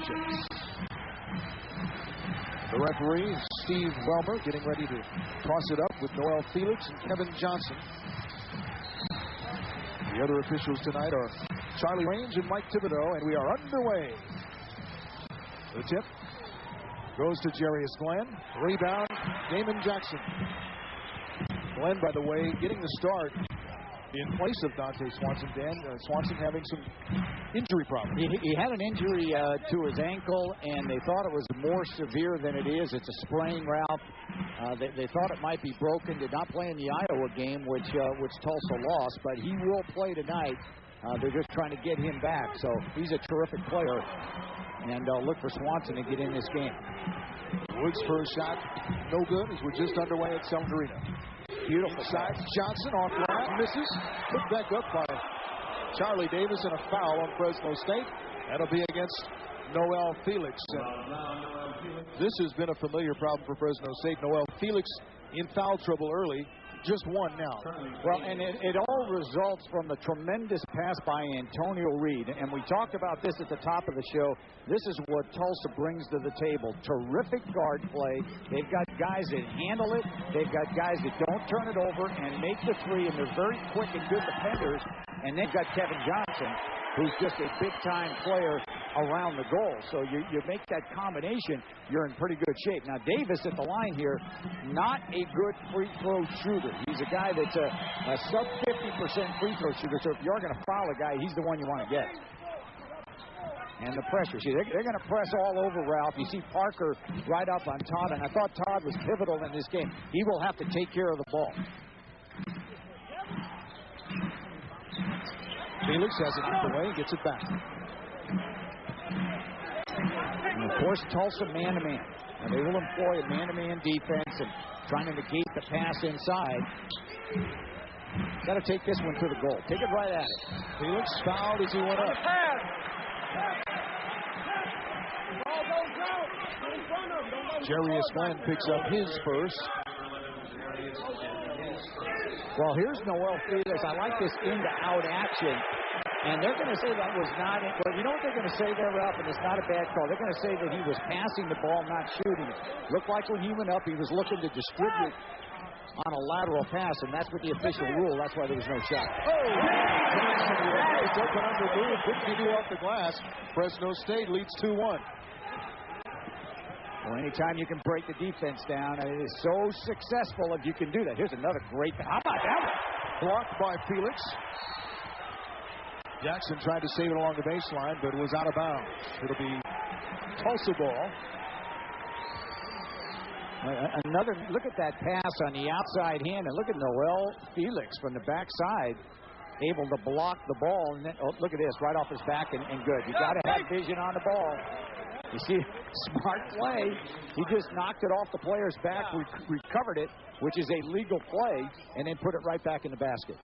interceptions. The referee, Steve Welmer, getting ready to toss it up with Noel Felix and Kevin Johnson. The other officials tonight are Charlie Range and Mike Thibodeau, and we are underway. The tip goes to Jarius Glenn. Rebound, Damon Jackson. Glenn, by the way, getting the start in place of Dante Swanson. Dan Swanson having some injury problems. He had an injury to his ankle, and they thought it was more severe than it is. It's a sprain, Ralph. They thought it might be broken. Did not play in the Iowa game, which Tulsa lost, but he will play tonight. They're just trying to get him back, so he's a terrific player. And look for Swanson to get in this game. Woods' first shot, no good, as we're just underway at Selma Arena. Beautiful side. Johnson off line, misses. Put back up by Charlie Davis, and a foul on Fresno State. That'll be against Noel Felix. This has been a familiar problem for Fresno State. Noel Felix in foul trouble early. Just one now. Well, and it all results from the tremendous pass by Antonio Reed. And we talked about this at the top of the show. This is what Tulsa brings to the table. Terrific guard play. They've got guys that handle it. They've got guys that don't turn it over and make the three. And they're very quick and good defenders. And they've got Kevin Johnson, who's just a big-time player around the goal. So you make that combination, you're in pretty good shape. Now, Davis at the line here, not a good free throw shooter. He's a guy that's a sub 50% free throw shooter. So if you're going to foul a guy, he's the one you want to get. And the pressure. See, they're going to press all over Ralph. You see Parker right up on Todd, and I thought Todd was pivotal in this game. He will have to take care of the ball. Felix has it out the way, gets it back. And of course, Tulsa man-to-man. And they will employ a man-to-man defense and trying to negate the pass inside. Got to take this one to the goal. Take it right at it. Felix fouled as he went up. Jarius Glenn picks up his first. Well, here's Noel Felix. I like this in-to-out action. And they're going to say that was not it. But you know what they're going to say there, Ralph? And it's not a bad call. They're going to say that he was passing the ball, not shooting it. Looked like when he went up, he was looking to distribute on a lateral pass, and that's what the official rule. That's why there was no shot. It's open under move. Couldn't get it off the glass. Fresno State leads 2-1. Well, anytime you can break the defense down, it is so successful if you can do that. Here's another great. How about that one? Blocked by Felix. Jackson tried to save it along the baseline, but it was out of bounds. It'll be Tulsa ball. Another look at that pass on the outside hand, and look at Noel Felix from the backside, able to block the ball. And then, look at this, right off his back and good. You got to have vision on the ball. You see, smart play. He just knocked it off the player's back, recovered it, which is a legal play, and then put it right back in the basket.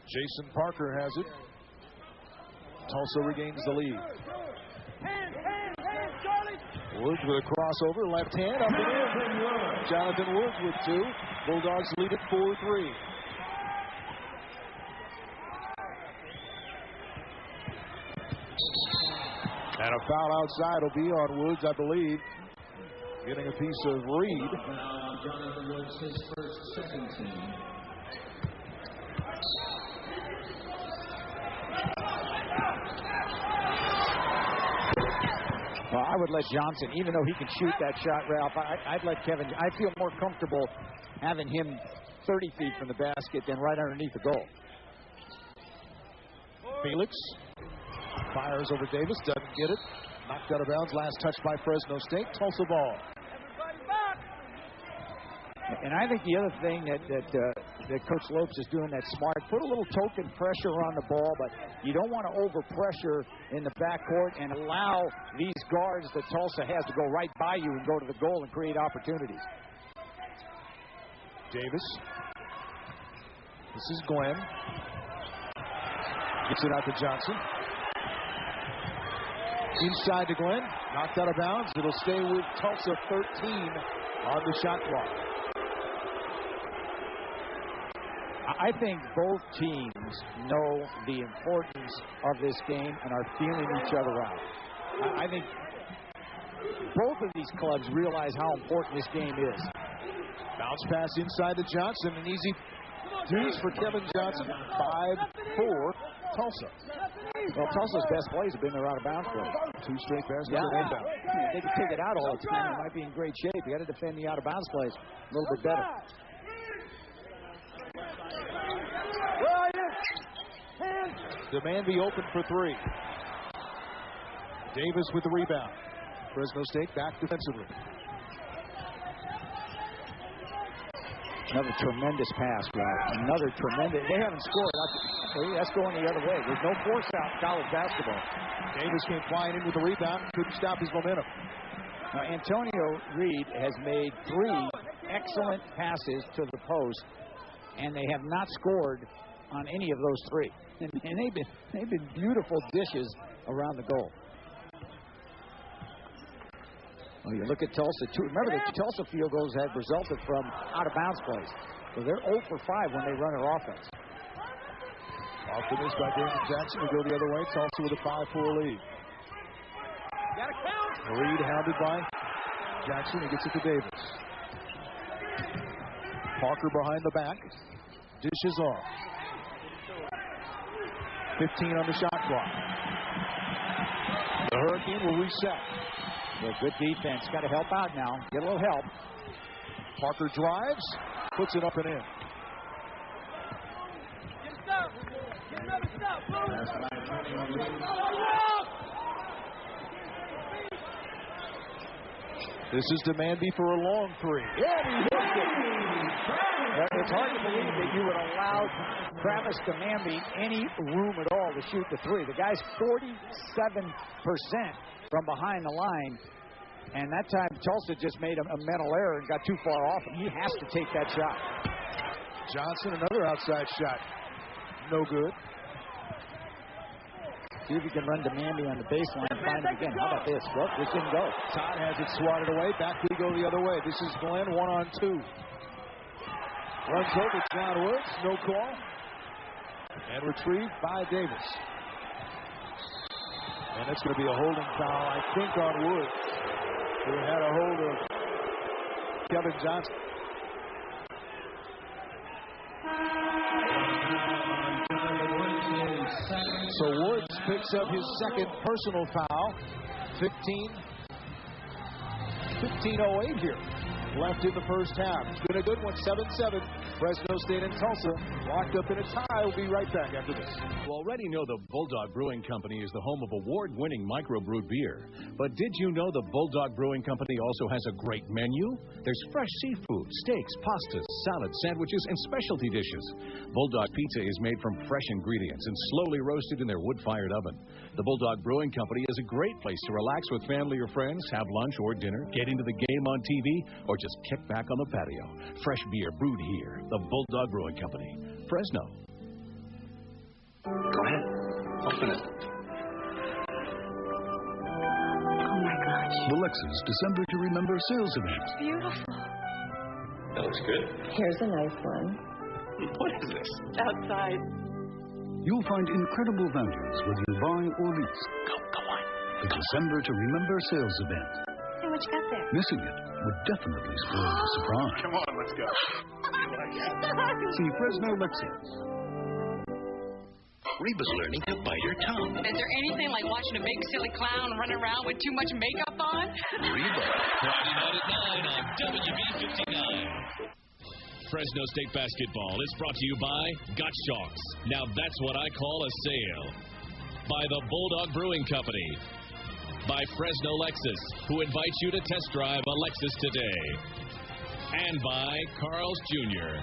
Jason Parker has it. Tulsa regains the lead. Woods with a crossover, left hand up and in. Jonathan Woods with two. Bulldogs lead at 4-3. And a foul outside will be on Woods, I believe. Getting a piece of Reed. Jonathan Woods, his first second team. Well, I would let Johnson, even though he can shoot that shot, Ralph, I'd let Kevin. I feel more comfortable having him 30 feet from the basket than right underneath the goal. Felix fires over Davis, doesn't get it. Knocked out of bounds, last touch by Fresno State. Tulsa ball. And I think the other thing that Coach Lopes is doing that's smart, put a little token pressure on the ball, but you don't want to overpressure in the backcourt and allow these guards that Tulsa has to go right by you and go to the goal and create opportunities. Davis. This is Glenn. Gets it out to Johnson. Inside to Glenn. Knocked out of bounds. It'll stay with Tulsa 13 on the shot clock. I think both teams know the importance of this game and are feeling each other out. I think both of these clubs realize how important this game is. Bounce pass inside to Johnson. An easy deuce for Kevin Johnson. 5-4 Tulsa. Well, Tulsa's best plays have been their out-of-bounds play. 2 straight passes Yeah, and inbound. they can take it out all the time. They might be in great shape. You got to defend the out-of-bounds plays a little bit better. Demandby open for 3. Davis with the rebound. Fresno State back defensively. Another tremendous pass, Ralph. Another tremendous. They haven't scored. That's going the other way. There's no force out in college basketball. Davis came flying in with the rebound. Couldn't stop his momentum. Now, Antonio Reed has made 3 excellent passes to the post, and they have not scored on any of those 3. And they've been beautiful dishes around the goal. Well, you look at Tulsa, too. Remember, the Tulsa field goals have resulted from out-of-bounds plays. So they're 0 for 5 when they run their offense. Off the miss by Damon Jackson. We go the other way. Tulsa with a 5-4 lead. Gotta count. Reed hounded by Jackson. He gets it to Davis. Parker behind the back. Dishes off. 15 on the shot clock. The Hurricane will reset. Well, good defense. Got to help out now. Get a little help. Parker drives. Puts it up and in. Get another stop. This is Demandby for a long 3. Yeah, he hit it. It's hard to believe that you would allow Travis Demandby any room at all to shoot the 3. The guy's 47% from behind the line. And that time, Tulsa just made a mental error and got too far off, and he has to take that shot. Johnson, another outside shot. No good. See if he can run Demandby on the baseline and find him again. How about this? Well, this didn't go. Todd has it swatted away. Back we go the other way. This is Glenn, 1-on-2. Runs over John Woods. No call. And retrieved by Davis. And it's going to be a holding foul, I think, on Woods, who had a hold of Kevin Johnson. So Woods picks up his second personal foul. 15:08 here left in the first half. It's been a good one, 7-7. Fresno State and Tulsa locked up in a tie. We'll be right back after this. You already know the Bulldog Brewing Company is the home of award-winning microbrewed beer. But did you know the Bulldog Brewing Company also has a great menu? There's fresh seafood, steaks, pastas, salads, sandwiches, and specialty dishes. Bulldog Pizza is made from fresh ingredients and slowly roasted in their wood-fired oven. The Bulldog Brewing Company is a great place to relax with family or friends, have lunch or dinner, get into the game on TV, or just kick back on the patio. Fresh beer brewed here. The Bulldog Brewing Company, Fresno. Go ahead. Open it. Oh, my gosh. The Lexus December to Remember sales event. It's beautiful. That looks good. Here's a nice one. What is this? Outside. You'll find incredible values whether you buy or lease. Go on. The December to Remember sales event. Hey, what you got there? Missing it would definitely spoil the surprise. Come on, let's go. See Fresno Lexus. Reba's learning to bite her tongue. Is there anything like watching a big silly clown run around with too much makeup on? Reba. Friday night at 9 on WB59. Fresno State basketball is brought to you by Gottschalk's. Now that's what I call a sale. By the Bulldog Brewing Company. By Fresno Lexus, who invites you to test drive a Lexus today. And by Carl's Jr.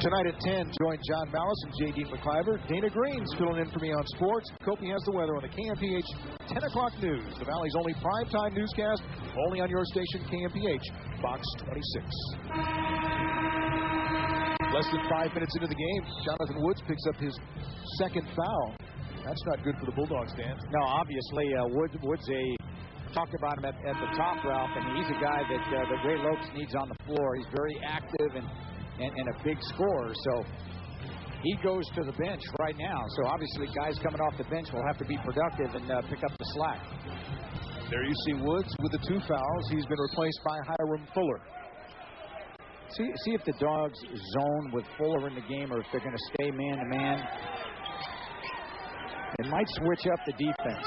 Tonight at 10, join John Malice and J.D. McIver. Dana Green's filling in for me on sports. Kopi has the weather on the KMPH 10 o'clock news. The Valley's only primetime newscast, only on your station, KMPH, Box 26. Less than 5 minutes into the game, Jonathan Woods picks up his second foul. That's not good for the Bulldogs, Dan. No, obviously, Woods talked about him at the top, Ralph, and he's a guy that Ray Lopes needs on the floor. He's very active and a big scorer. So he goes to the bench right now. So obviously guys coming off the bench will have to be productive and pick up the slack. There you see Woods with the 2 fouls. He's been replaced by Hiram Fuller. See if the Dogs zone with Fuller in the game or if they're going to stay man-to-man. They might switch up the defense.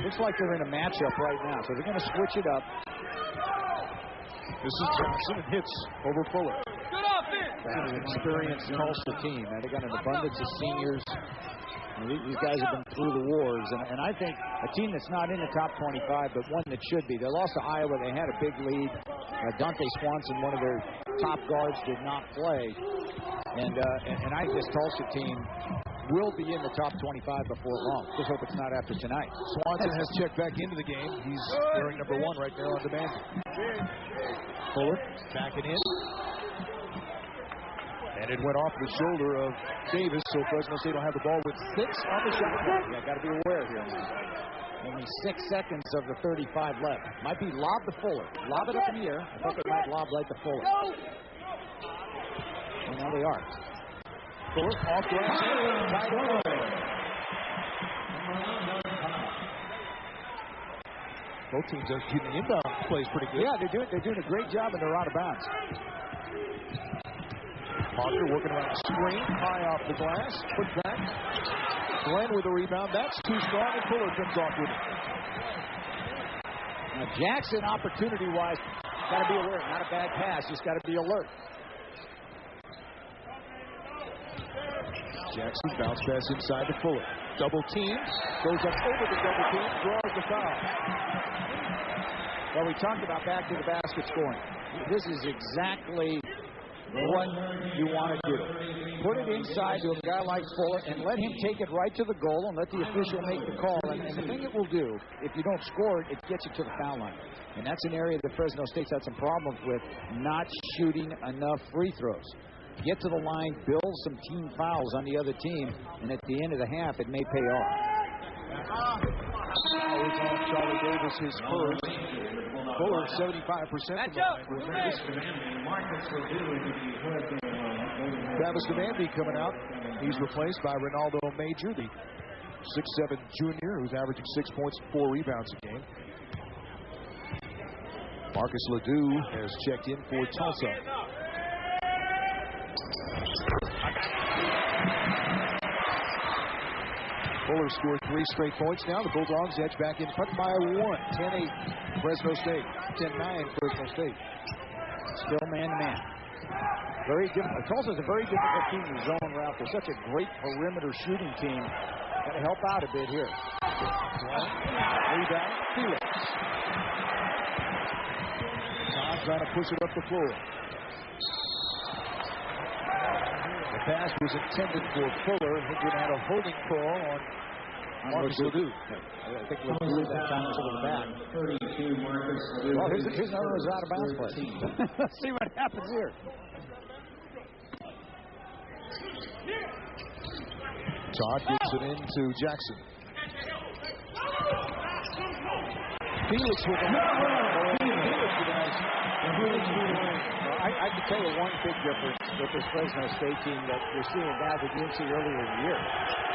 Looks like they're in a matchup right now, so they're going to switch it up. This is Johnson and hits over Fuller. Good offense. That's an experienced Tulsa team. And they got an abundance of seniors. These guys have been through the wars, and I think a team that's not in the top 25, but one that should be. They lost to Iowa. They had a big lead. Dante Swanson, one of their top guards, did not play. And I think this Tulsa team will be in the top 25 before long. Just hope it's not after tonight. Swanson has checked back into the game. He's wearing number 1 right there on demand. Fuller backing in. And it went off the shoulder of Davis, so Fresno State will have the ball with 6 on the shot clock. Yeah, got to be aware here now. Only 6 seconds of the 35 left. Might be lob to Fuller. Lob it up in the air. I think it might lob right to Fuller. And now they are. Fuller off glass. Tied up. Both teams are keeping the inbound plays pretty good. Yeah, they're doing a great job, and they're out of bounds. Parker working around the screen, high off the glass, put back. Glenn with a rebound. That's too strong, and Fuller comes off with it. Now Jackson, opportunity-wise, got to be aware. Not a bad pass, just got to be alert. Jackson bounce pass inside to Fuller. Double team, goes up over the double team, draws the foul. Well, we talked about back to the basket scoring. This is exactly what you want to do. Put it inside to a guy like Fuller and let him take it right to the goal and let the official make the call. And the thing it will do, if you don't score it, it gets you to the foul line. And that's an area that Fresno State's had some problems with, not shooting enough free throws. Get to the line, build some team fouls on the other team, and at the end of the half, it may pay off. Fouls on Charlie Davis, his first. Fuller 75% from the line. Travis Demandy coming out. He's replaced by Ronaldo Major, the 6'7" junior who's averaging 6 points, 4 rebounds a game. Marcus Ledoux has checked in for Tulsa. Fuller scored 3 straight points now. The Bulldogs edge back in front by 1. 10-8 Fresno State. 10-9 Fresno State. Still man-to-man. Very difficult. Tulsa's a very difficult team to zone route. They're such a great perimeter shooting team. Got to help out a bit here. Rebound, Felix. Todd trying to push it up the floor. The pass was intended for Fuller. Hendren had a holding call on Marcus Ledoux. I think Ledoux that time was over the back. 32, Marcus. Well, here's another of those out of bounds play. Let's see what happens here. Todd gets it into Jackson. Felix with a I can tell you one big difference with this Fresno State team that you're seeing now that you didn't see earlier in the year.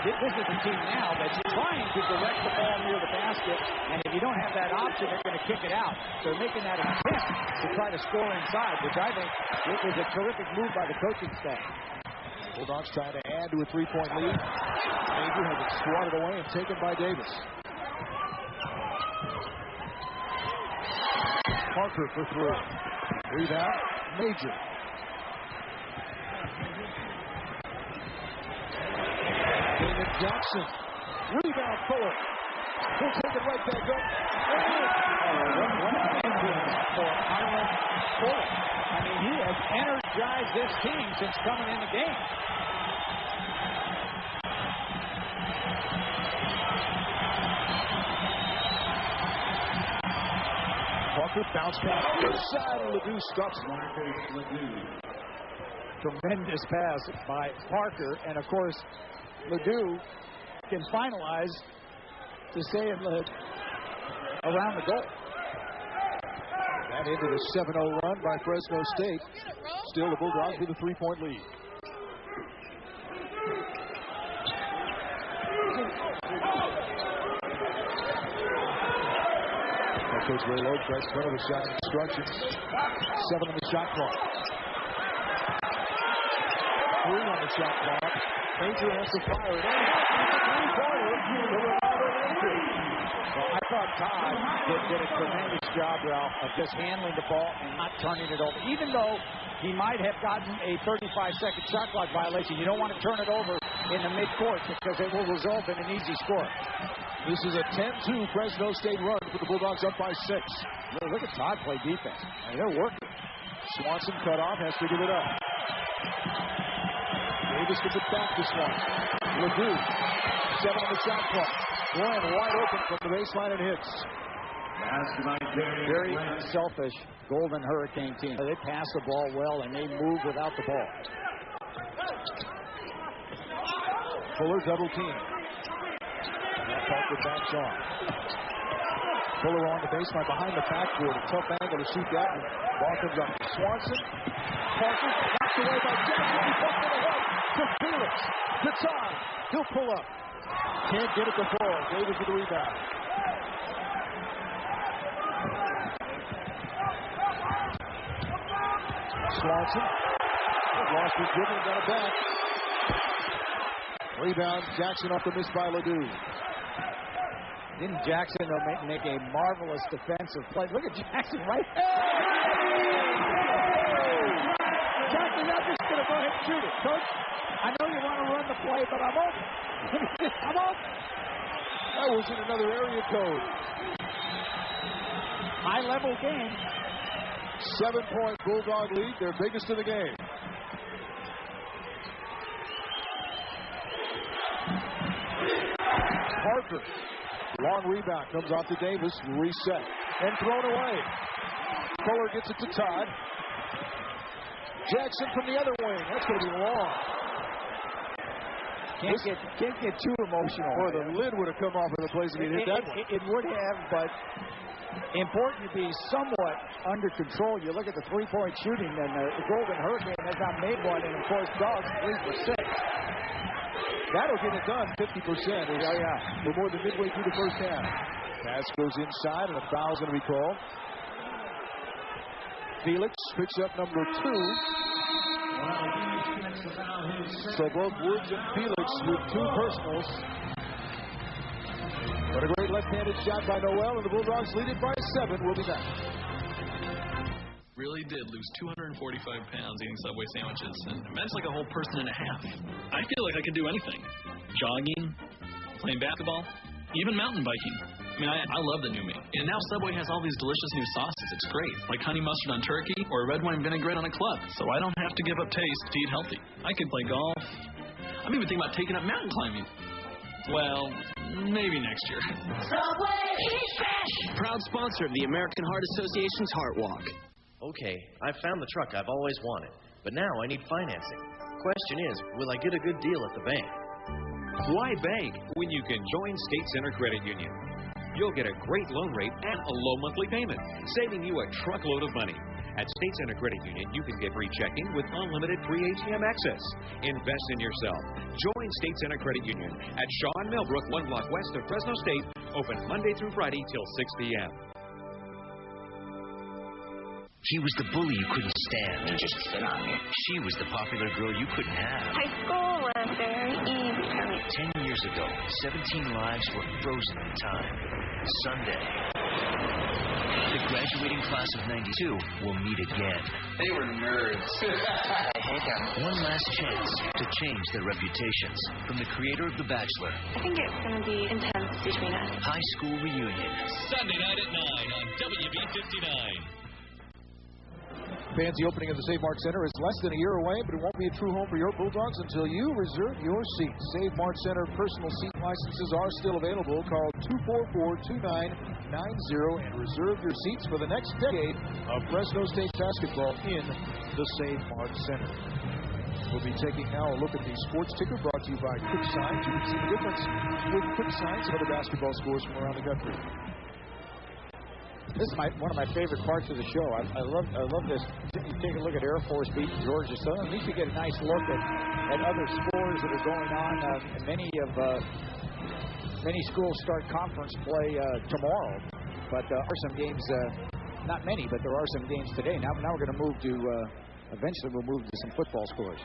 This is a team now that's trying to direct the ball near the basket, and if you don't have that option, they're going to kick it out. So they're making that attempt to try to score inside, which I think is a terrific move by the coaching staff. Bulldogs trying to add to a 3-point lead. Major has it swatted away and taken by Davis. Parker for 3. Rebound, Major. Damon Jackson. Rebound, Fuller. He'll take it right back up. For Hiram Fuller. I mean, he has energized this team since coming in the game. Parker bounce back inside, and Ledoux stops. Tremendous pass by Parker, and of course, Ledoux can finalize to stay around the goal. That into the 7-0 run by Fresno State. Still the Bulldogs with a 3-point lead. Coach Ray Loeb tries to cover the shot instructions. 7 on the shot clock. 3 on the shot clock. Major has to fire it. Well, I thought Todd did a tremendous job, Ralph, of just handling the ball and not turning it over. Even though he might have gotten a 35-second shot clock violation, you don't want to turn it over in the midcourt because it will result in an easy score. This is a 10-2 Fresno State run for the Bulldogs up by 6. Look at Todd play defense. I mean, they're working. Swanson cut off, has to give it up. Davis gets it back to Swanson. Ledoux, 7 on the shot clock. Glenn wide open from the baseline and hits. Very unselfish Golden Hurricane team. They pass the ball well and they move without the ball. Fuller double team. Parker backs on. Fuller on the baseline behind the backboard. A tough angle to shoot that one. Ball comes up to Swanson. Parker knocked away by Jackson. He puts it ahead to Felix. To Todd. He'll pull up. Can't get it to fall. Davis with the rebound. Swanson. Lost his dribble and got it back. Rebound. Jackson off the miss by Ledoux. Didn't Jackson make a marvelous defensive play? Look at Jackson right there. Jackson, I'm just going to go ahead and shoot it. Coach, I know you want to run the play, but I'm open. I'm open. That was in another area code. High-level game. 7-point Bulldog lead, their biggest of the game. Parker. Long rebound comes off to Davis. Reset. And thrown away. Fuller gets it to Todd. Jackson from the other wing. That's going to be long. Can't get too emotional. Boy, the lid would have come off of the place if he hit that one. It would have, but important to be somewhat under control. You look at the three-point shooting, and the Golden Hurricane has not made one, and of course, Dogs 3 for 6. That'll get it done, 50%. We're more than midway through the first half. Pass goes inside, and a foul's going to be called. Felix picks up number 2. So both Woods and Felix with 2 personals. But a great left-handed shot by Noel, and the Bulldogs lead it by 7. We'll be back. Really did lose 245 pounds eating Subway sandwiches, and that's like a whole person and a half. I feel like I could do anything. Jogging, playing basketball, even mountain biking. I mean, I love the new me. And now Subway has all these delicious new sauces. It's great, like honey mustard on turkey or red wine vinaigrette on a club. So I don't have to give up taste to eat healthy. I could play golf. I'm even thinking about taking up mountain climbing. Well, maybe next year. Subway, eat fresh! Proud sponsor of the American Heart Association's Heart Walk. Okay, I've found the truck I've always wanted, but now I need financing. Question is, will I get a good deal at the bank? Why bank when you can join State Center Credit Union? You'll get a great loan rate and a low monthly payment, saving you a truckload of money. At State Center Credit Union, you can get free checking with unlimited free ATM access. Invest in yourself. Join State Center Credit Union at Shaw and Millbrook, 1 block west of Fresno State, open Monday through Friday till 6 p.m. He was the bully you couldn't stand. You just spit on me. She was the popular girl you couldn't have. High school was very easy for me. 10 years ago, 17 lives were frozen in time. Sunday, the graduating class of 92 will meet again. They were nerds. I hate them. One last chance to change their reputations. From the creator of The Bachelor. I think it's going to be intense between us. High school reunion. Sunday night at 9 on WB59. Fancy opening of the Save Mart Center is less than a year away, but it won't be a true home for your Bulldogs until you reserve your seat. Save Mart Center personal seat licenses are still available. Call 244-2990 and reserve your seats for the next decade of Fresno State basketball in the Save Mart Center. We'll be taking now a look at the sports ticker brought to you by Quick Signs. You can see the difference with Quick Signs and other basketball scores from around the country. This is one of my favorite parts of the show. I love this. You take a look at Air Force beating Georgia Southern. At least you get a nice look at other scores that are going on. Many schools start conference play tomorrow. But there are some games, not many, but there are some games today. Now we're going to move to, eventually we'll move to some football scores.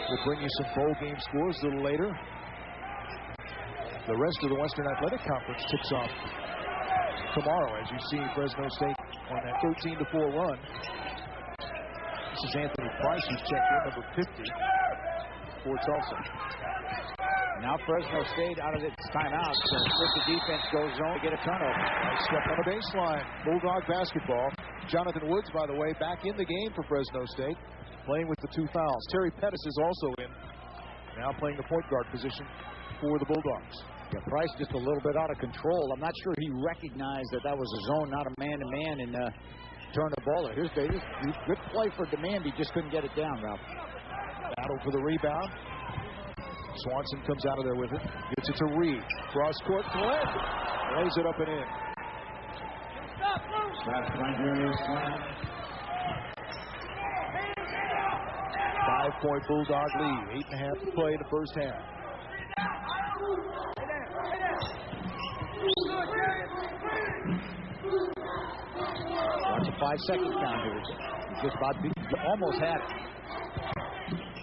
We'll bring you some bowl game scores a little later. The rest of the Western Athletic Conference tips off tomorrow, as you see Fresno State on that 13-4 run. This is Anthony Price, who's checked in, number 50 for Tulsa. Now Fresno State out of its timeout. So if the defense goes zone to get a turnover. Nice step on the baseline. Bulldog basketball. Jonathan Woods, by the way, back in the game for Fresno State, playing with the 2 fouls. Terry Pettis is also in, now playing the point guard position for the Bulldogs. Yeah, Price just a little bit out of control. I'm not sure he recognized that was a zone, not a man-to-man, and turned the ball. Here's Davis. Good play for Demandie. Just couldn't get it down, Ralph. Battle for the rebound. Swanson comes out of there with it. Gets it to Reed. Cross court. Lays it up and in. 5-point Bulldog lead. 8.5 to play in the first half. Watch a 5-second count here. Just about almost had it.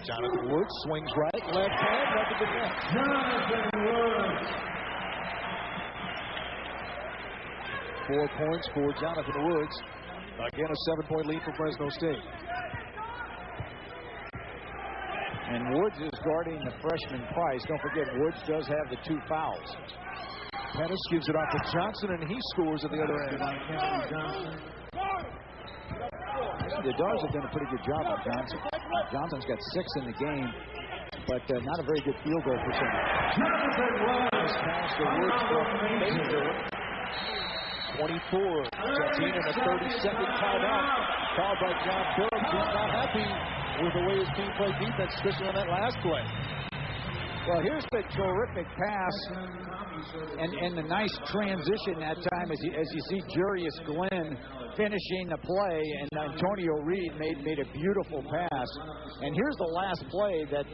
Jonathan Woods swings right, left hand, nothing but net. Jonathan Woods. 4 points for Jonathan Woods. Again, a 7-point lead for Fresno State. And Woods is guarding the freshman Price. Don't forget, Woods does have the 2 fouls. Pettis gives it off to Johnson, and he scores at the other end. The Dogs have done a pretty good job on Johnson. Johnson's got 6 in the game, but not a very good field goal percentage. This pass to Woods from Baker. 24. 15 and a 30-second timeout. Called by John Phillips. He's not happy with the way his team played defense, especially on that last play. Well, here's the terrific pass and the nice transition that time as you see Jarius Glenn finishing the play, and Antonio Reed made a beautiful pass. And here's the last play that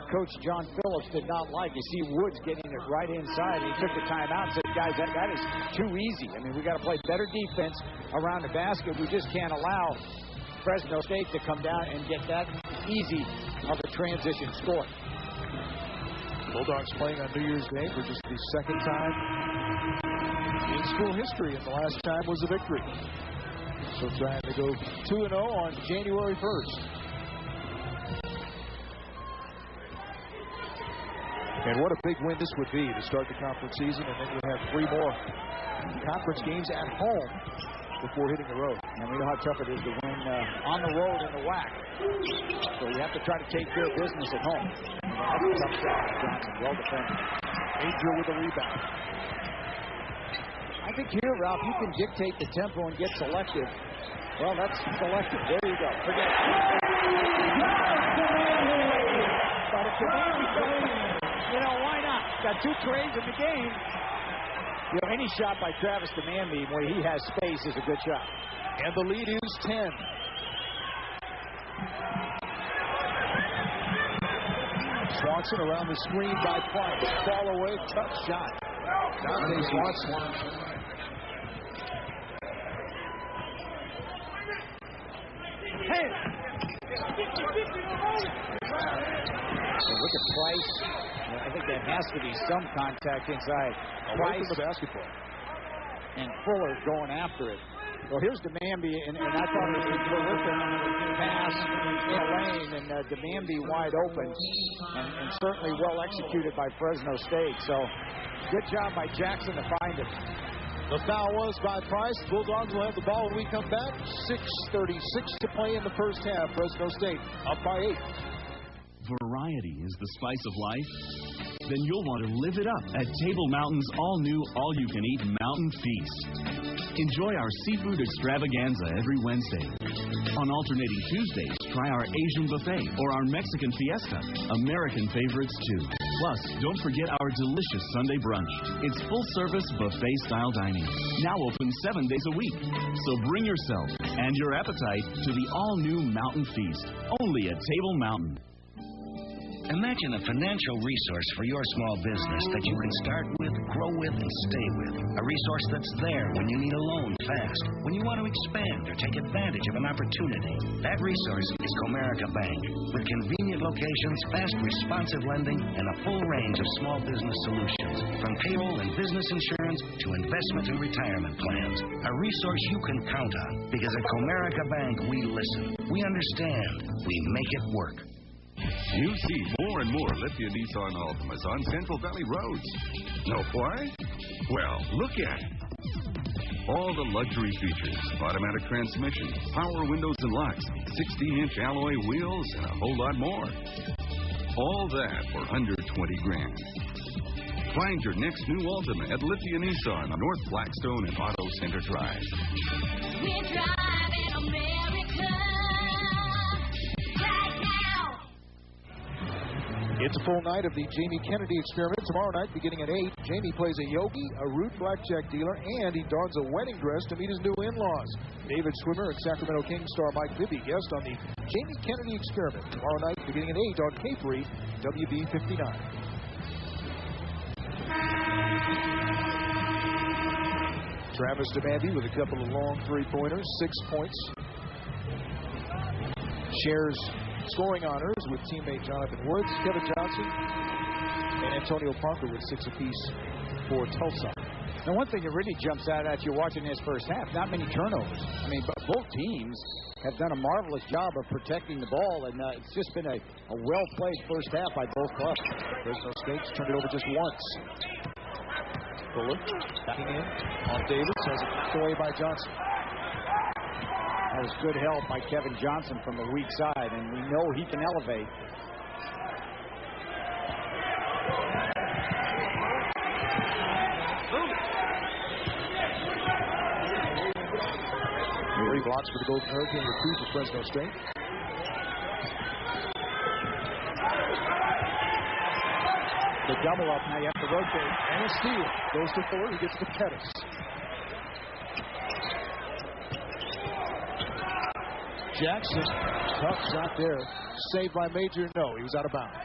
Coach John Phillips did not like. You see Woods getting it right inside, and he took the timeout and said, guys, that is too easy. I mean, we got to play better defense around the basket. We just can't allow Fresno State to come down and get that easy of a transition score. Bulldogs playing on New Year's Day for just the second time in school history, and the last time was a victory. So trying to go 2-0 on January 1st. And what a big win this would be to start the conference season, and then you have 3 more conference games at home before hitting the road. And we know how tough it is to win on the road in the WAC. So you have to try to take care of business at home. That's a tough shot. Johnson, well defended. Major with the rebound. I think here, Ralph, you can dictate the tempo and get selective. Well, that's selective. There you go. Forget it. But if why not? Got 2 trades in the game. Any shot by Travis Demandie where he has space is a good shot. And the lead is 10. Swanson around the screen by Price. Fall away, tough shot. Dante Swanson. Hey! So look at Price. I think there has to be some contact inside. Away from the basketball. And Fuller going after it. Well, here's Demandie, and I thought it was a terrific pass in a lane, and Demandie wide open, and certainly well executed by Fresno State. So good job by Jackson to find it. The foul was by Price. Bulldogs will have the ball when we come back. 6:36 to play in the first half. Fresno State up by 8. Variety is the spice of life? Then you'll want to live it up at Table Mountain's all-new, all-you-can-eat Mountain Feast. Enjoy our seafood extravaganza every Wednesday. On alternating Tuesdays, try our Asian buffet or our Mexican fiesta, American favorites too. Plus, don't forget our delicious Sunday brunch. It's full-service buffet-style dining, now open 7 days a week. So bring yourself and your appetite to the all-new Mountain Feast, only at Table Mountain. Imagine a financial resource for your small business that you can start with, grow with, and stay with. A resource that's there when you need a loan fast, when you want to expand or take advantage of an opportunity. That resource is Comerica Bank. With convenient locations, fast, responsive lending, and a full range of small business solutions. From payroll and business insurance to investment and retirement plans. A resource you can count on. Because at Comerica Bank, we listen. We understand. We make it work. You see more and more Lithia Nissan Altimas on Central Valley roads. Know why? Well, look at it. All the luxury features, automatic transmission, power windows and locks, 60-inch alloy wheels, and a whole lot more. All that for under $20,000. Find your next new Altima at Lithia Nissan on North Blackstone and Auto Center Drive. We're driving America right now. It's a full night of the Jamie Kennedy experiment. Tomorrow night, beginning at 8, Jamie plays a yogi, a root blackjack dealer, and he dons a wedding dress to meet his new in-laws. David Schwimmer and Sacramento Kings star Mike Bibby guest on the Jamie Kennedy experiment. Tomorrow night, beginning at 8 on K3, WB59. Travis DeMandy with a couple of long three-pointers, 6 points. Shares scoring honors with teammate Jonathan Woods, Kevin Johnson, and Antonio Parker with 6 apiece for Tulsa. Now, one thing that really jumps out at you watching this first half, not many turnovers. I mean, both teams have done a marvelous job of protecting the ball, and it's just been a well-played first half by both clubs. Fresno State's turned it over just once. Fuller backing in on Davis, has it knocked away by Johnson. That was good help by Kevin Johnson from the weak side, and we know he can elevate. Three blocks for the Golden Hurricane with 2 for Fresno State. The double up, now you have to rotate. And a steal. Goes to Fuller, he gets to Pettis. Jackson, tough shot there. Saved by Major. No, he was out of bounds.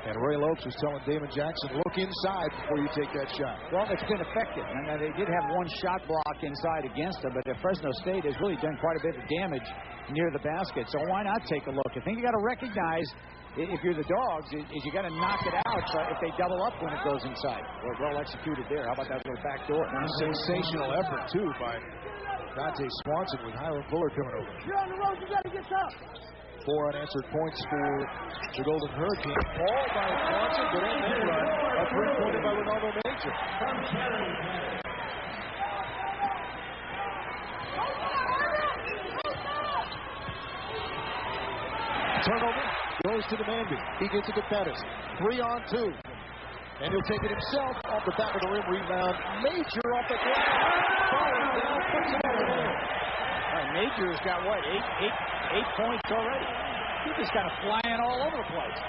And Ray Lopes was telling Damon Jackson, look inside before you take that shot. Well, it's been effective. And they did have one shot block inside against them, but Fresno State has really done quite a bit of damage near the basket. So why not take a look? I think you got to recognize, if you're the Dogs, is you got to knock it out if they double up when it goes inside. Well executed there. How about that little back door? Sensational effort, too, by Dante Swanson with Hiram Fuller coming over. You're on the road, you got to get up. 4 unanswered points for the Golden Hurricane. Ball by Swanson, but on that run, a three-pointer by Ronaldo Major. Turnover goes to DeMandy. He gets it to Pettis. 3-on-2. And he'll take it himself off the back of the rim. Rebound. Major off the glass. Falling down. Puts it over there. All right, Major's got what? 8 points already. He's just kind of flying all over the place.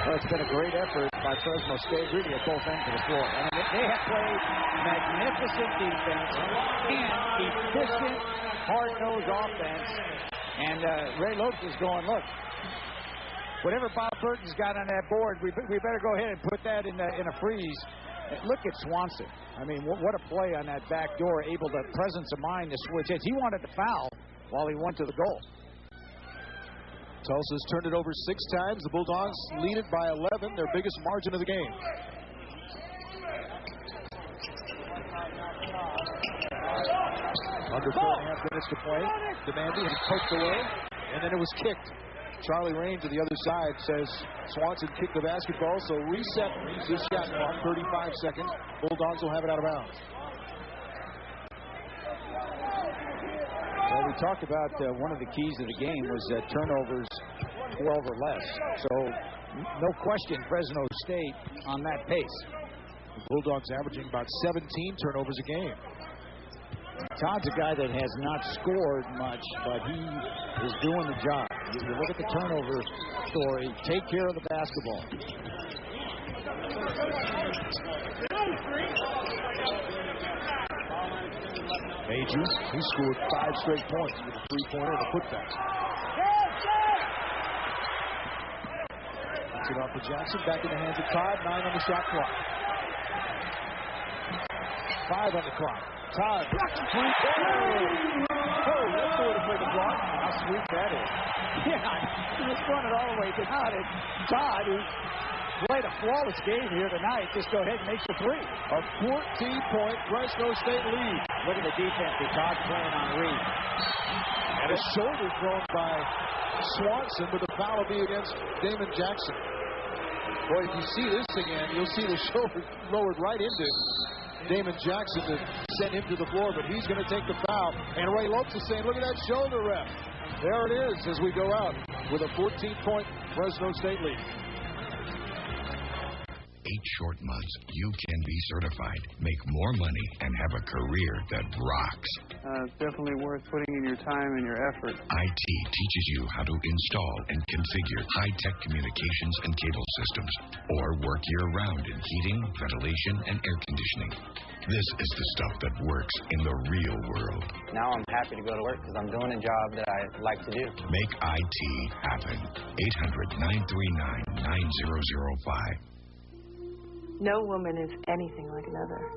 Well, it's been a great effort by Fresno State, really at both ends of the floor. I mean, they have played magnificent defense and efficient, hard-nosed offense. And Ray Lopes is going, look, whatever Bob Burton's got on that board, we better go ahead and put that in a freeze. Look at Swanson. I mean, what a play on that back door, able to presence of mind to switch it. He wanted to foul while he went to the goal. Tulsa's turned it over 6 times. The Bulldogs lead it by 11, their biggest margin of the game. Under 4.5 minutes to play. DeMandy has poked away, and then it was kicked. Charlie Rain to the other side says Swanson kicked the basketball, so reset this shot clock, 35 seconds. Bulldogs will have it out of bounds. Well, we talked about one of the keys of the game was turnovers 12 or less. So, no question, Fresno State on that pace. The Bulldogs averaging about 17 turnovers a game. Todd's a guy that has not scored much, but he is doing the job. You look at the turnover story, take care of the basketball. Major, he scored 5 straight points with a three-pointer and a putback. That's it off for Jackson. Back in the hands of Todd. 9 on the shot clock. 5 on the clock. Todd. Oh, that's the way to play the block. How sweet that is. Yeah, he was running all the way to Todd. And Todd, who played a flawless game here tonight, just go ahead and make the three. A 14-point Fresno State lead. Look at the defense that Todd's playing on Reed. And a shoulder thrown by Swanson, but the foul will be against Damon Jackson. Boy, if you see this again, you'll see the shoulder lowered right into Damon Jackson to send him to the floor, but he's going to take the foul. And Ray Lopes is saying, look at that shoulder rep. There it is as we go out with a 14-point Fresno State lead. 8 short months, you can be certified, make more money, and have a career that rocks. It's definitely worth putting in your time and your effort. IT teaches you how to install and configure high-tech communications and cable systems, or work year-round in heating, ventilation, and air conditioning. This is the stuff that works in the real world. Now I'm happy to go to work because I'm doing a job that I like to do. Make IT happen. 800-939-9005. No woman is anything like another.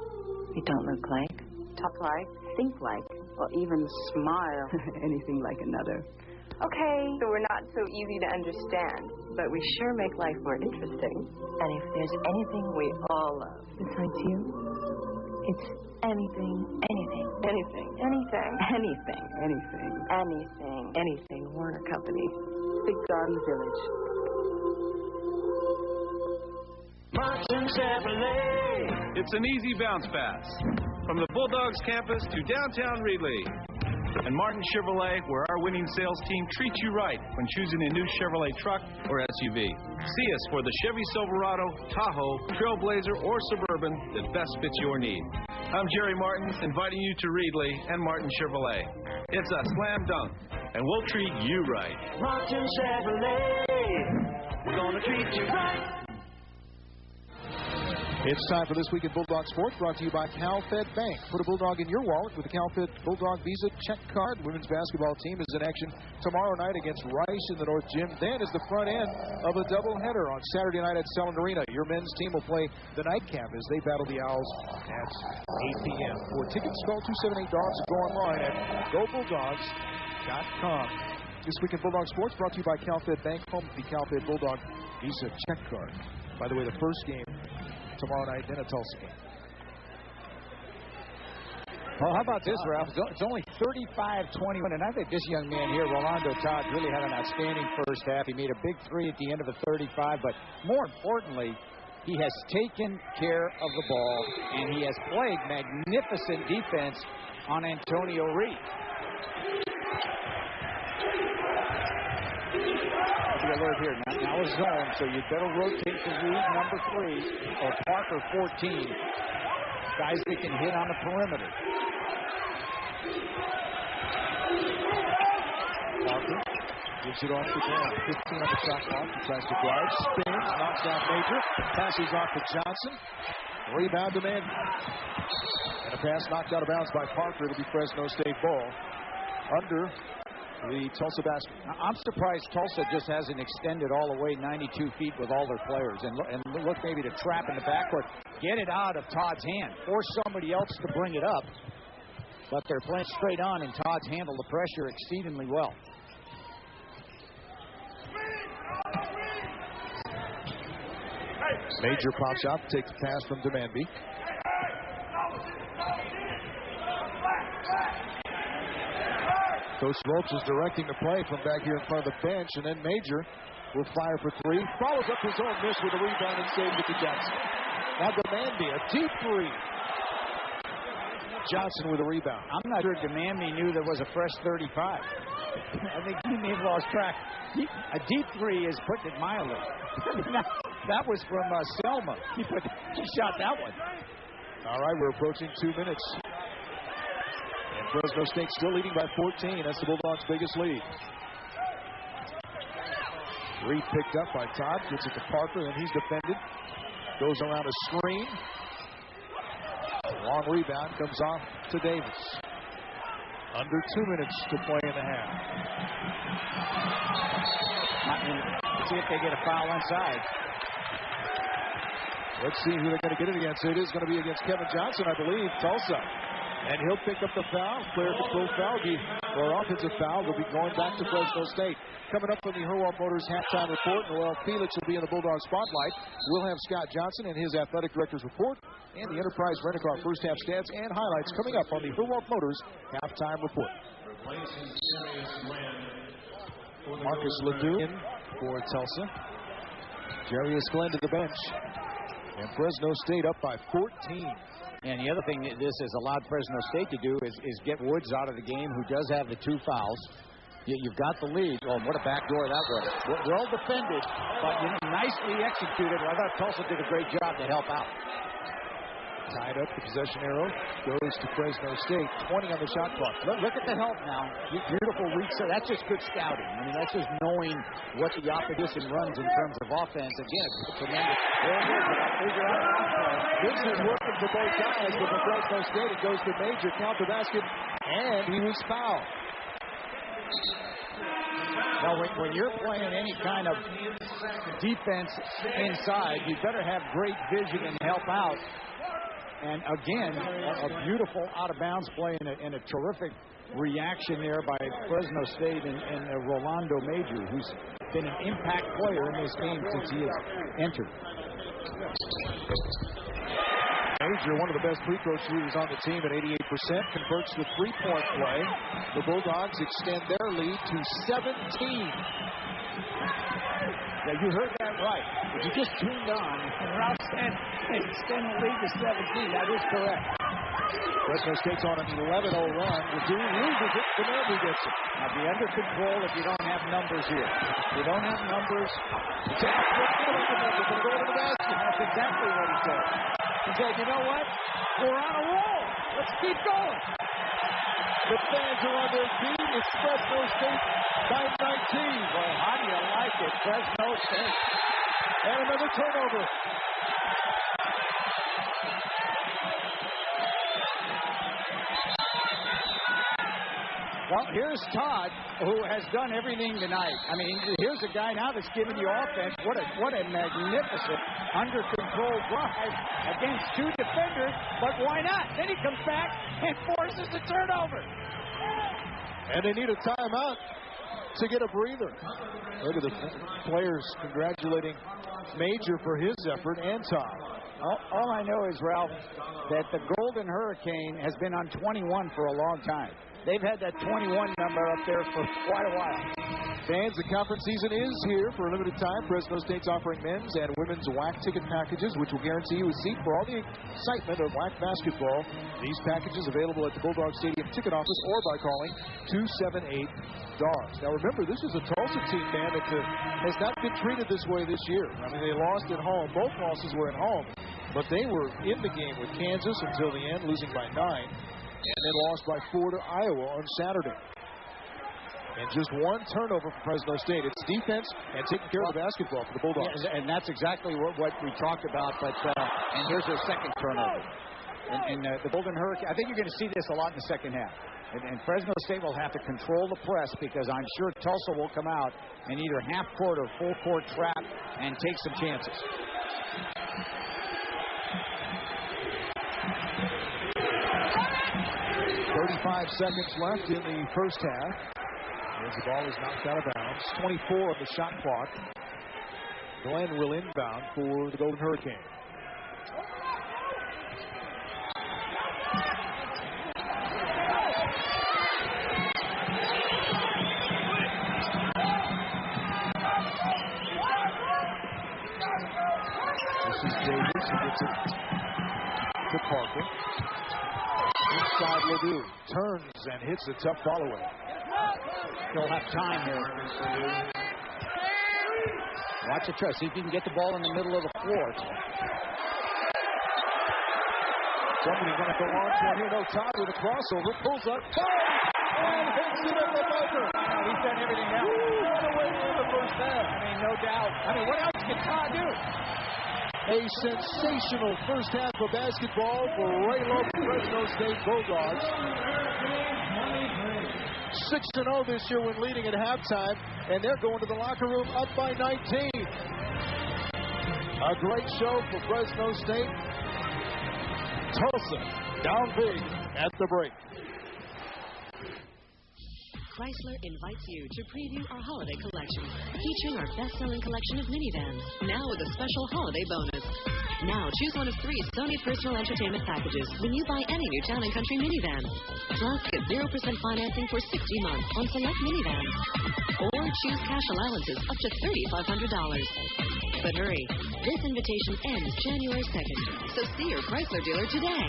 We don't look like, talk like, think like, or even smile anything like another. Okay, so we're not so easy to understand, but we sure make life more interesting. And if there's anything we all love besides you, it's anything, anything, anything, anything, anything, anything, anything, anything. Warner Company, Big Garden Village. Martin Chevrolet. It's an easy bounce pass from the Bulldogs campus to downtown Reedley. And Martin Chevrolet, where our winning sales team treats you right when choosing a new Chevrolet truck or SUV. See us for the Chevy Silverado, Tahoe, Trailblazer, or Suburban that best fits your need. I'm Jerry Martin, inviting you to Reedley and Martin Chevrolet. It's a slam dunk, and we'll treat you right. Martin Chevrolet, we're gonna treat you right. It's time for This Week in Bulldog Sports, brought to you by CalFed Bank. Put a Bulldog in your wallet with the CalFed Bulldog Visa check card. Women's basketball team is in action tomorrow night against Rice in the North Gym. Then is the front end of a doubleheader on Saturday night at Selland Arena. Your men's team will play the nightcap as they battle the Owls at 8 p.m. For tickets, call 278-DOGS and go online at GoBulldogs.com. This Week in Bulldog Sports brought to you by CalFed Bank, home of the CalFed Bulldog Visa check card. By the way, the first game tomorrow night, then a Tulsa game. Well, how about this, Ralph? It's only 35-21, and I think this young man here, Rolando Todd, really had an outstanding first half. He made a big three at the end of the 35, but more importantly, he has taken care of the ball, and he has played magnificent defense on Antonio Reed. Alert here. Now a zone, so you better rotate to Reed, number 3, or Parker, 14. Guys that can hit on the perimeter. Parker gives it off the ground. 15 on the shot clock. He tries to drive, spins, knocks down Major, passes off to Johnson. Rebound to Mandy. And a pass knocked out of bounds by Parker. It'll be Fresno State ball. Under the Tulsa basket. I'm surprised Tulsa just hasn't extended all the way 92 feet with all their players and look maybe to trap in the backcourt. Get it out of Todd's hand. Force somebody else to bring it up. But they're playing straight on, and Todd's handled the pressure exceedingly well. Major pops out, takes a pass from Demandby. Coach Lopes is directing the play from back here in front of the bench, and then Major will fire for 3. Follows up his own miss with a rebound and saves it to Johnson. Now Demandby, a deep 3. Johnson with a rebound. I'm not sure Demandby knew there was a fresh 35. I think he may have lost track. A deep 3 is putting it mildly. That was from Selma. He shot that one. All right, we're approaching 2 minutes. Fresno State still leading by 14. That's the Bulldogs' biggest lead. Reed picked up by Todd. Gets it to Parker, and he's defended Goes around a screen. Long rebound comes off to Davis. Under 2 minutes to play in the half. Let's see if they get a foul inside. Let's see who they're going to get it against. It is going to be against Kevin Johnson, I believe, Tulsa. And he'll pick up the foul. Player control foul. Or offensive foul will be going back to Fresno State. Coming up on the Herwald Motors halftime report, Noel Felix will be in the Bulldog spotlight. We'll have Scott Johnson and his athletic director's report and the Enterprise Rent-A-Car first half stats and highlights coming up on the Herwald Motors halftime report. Marcus Ledoux in for Tulsa. Jarius Glenn to the bench. And Fresno State up by 14. And the other thing that this has allowed Fresno State to do is get Woods out of the game, who does have the 2 fouls. You've got the lead. Oh, what a backdoor that was. Well defended, but nicely executed. I thought Tulsa did a great job to help out. Tied up, the possession arrow goes to Fresno State. 20 on the shot clock. Look at the help now. Beautiful reach. That's just good scouting. I mean, that's just knowing what the opposition runs in terms of offense. Again, it's tremendous. This is working for both guys, but for Fresno State, it goes to Major. Count the basket, and he was fouled. Now, when you're playing any kind of defense inside, you better have great vision and help out. And again, a beautiful out-of-bounds play and a terrific reaction there by Fresno State and Rolando Major, who's been an impact player in this game since he has entered. Major, one of the best free throw shooters on the team at 88%, converts the three-point play. The Bulldogs extend their lead to 17. Yeah, you heard that right. If you just tuned on, and Ralph said extend the lead to 17, that is correct. Fresno State's on an 11-0 run. Ledoux loses it. Fernandez gets it. Now, be under control if you don't have numbers here. If you don't have numbers, it's out. Go to the basket. That's exactly what he said. He said, you know what? We're on a roll. Let's keep going. The fans are on their feet. It's Fresno State by 19. Well, how do you like it, Fresno State? And another turnover. Well, here's Todd, who has done everything tonight. I mean, here's a guy now that's giving you offense. What a magnificent under-control drive against 2 defenders, but why not? Then he comes back and forces the turnover. And they need a timeout to get a breather. Look at the players congratulating Major for his effort and Todd. All I know is, Ralph, that the Golden Hurricane has been on 21 for a long time. They've had that 21 number up there for quite a while. Fans, the conference season is here for a limited time. Fresno State's offering men's and women's WAC ticket packages, which will guarantee you a seat for all the excitement of WAC basketball. These packages available at the Bulldog Stadium ticket office or by calling 278-DARS. Now remember, this is a Tulsa team, man, that has not been treated this way this year. I mean, they lost at home. Both losses were at home, but they were in the game with Kansas until the end, losing by 9. And then lost by 4 to Iowa on Saturday. And just one turnover for Fresno State. It's defense and taking care of the basketball for the Bulldogs. Yeah, and that's exactly what we talked about. But and here's their second turnover. And the Golden Hurricane, I think you're going to see this a lot in the second half. And Fresno State will have to control the press because I'm sure Tulsa will come out and either half-court or full-court trap and take some chances. 35 seconds left in the first half. As the ball is knocked out of bounds. 24 on the shot clock. Glenn will inbound for the Golden Hurricane. This is Davis who gets it to Parker. Inside Ledoux. Turns and hits a tough follow-away. They'll have time here. Watch the try. See if you can get the ball in the middle of the floor. Somebody's going to go on to here. No, Todd with a crossover. Pulls up. And hits it at the buzzer. He's done everything else. What a way to win the first half. I mean, no doubt. I mean, what else can Todd do? A sensational first half of basketball for Raylo Fresno State Bulldogs. 6-0 this year when leading at halftime, and they're going to the locker room up by 19. A great show for Fresno State. Tulsa down big at the break. Chrysler invites you to preview our holiday collection, featuring our best-selling collection of minivans, now with a special holiday bonus. Now, choose one of 3 Sony personal entertainment packages when you buy any new Town & Country minivan. Plus, get 0% financing for 60 months on select minivans. Or choose cash allowances up to $3,500. But hurry, this invitation ends January 2nd, so see your Chrysler dealer today.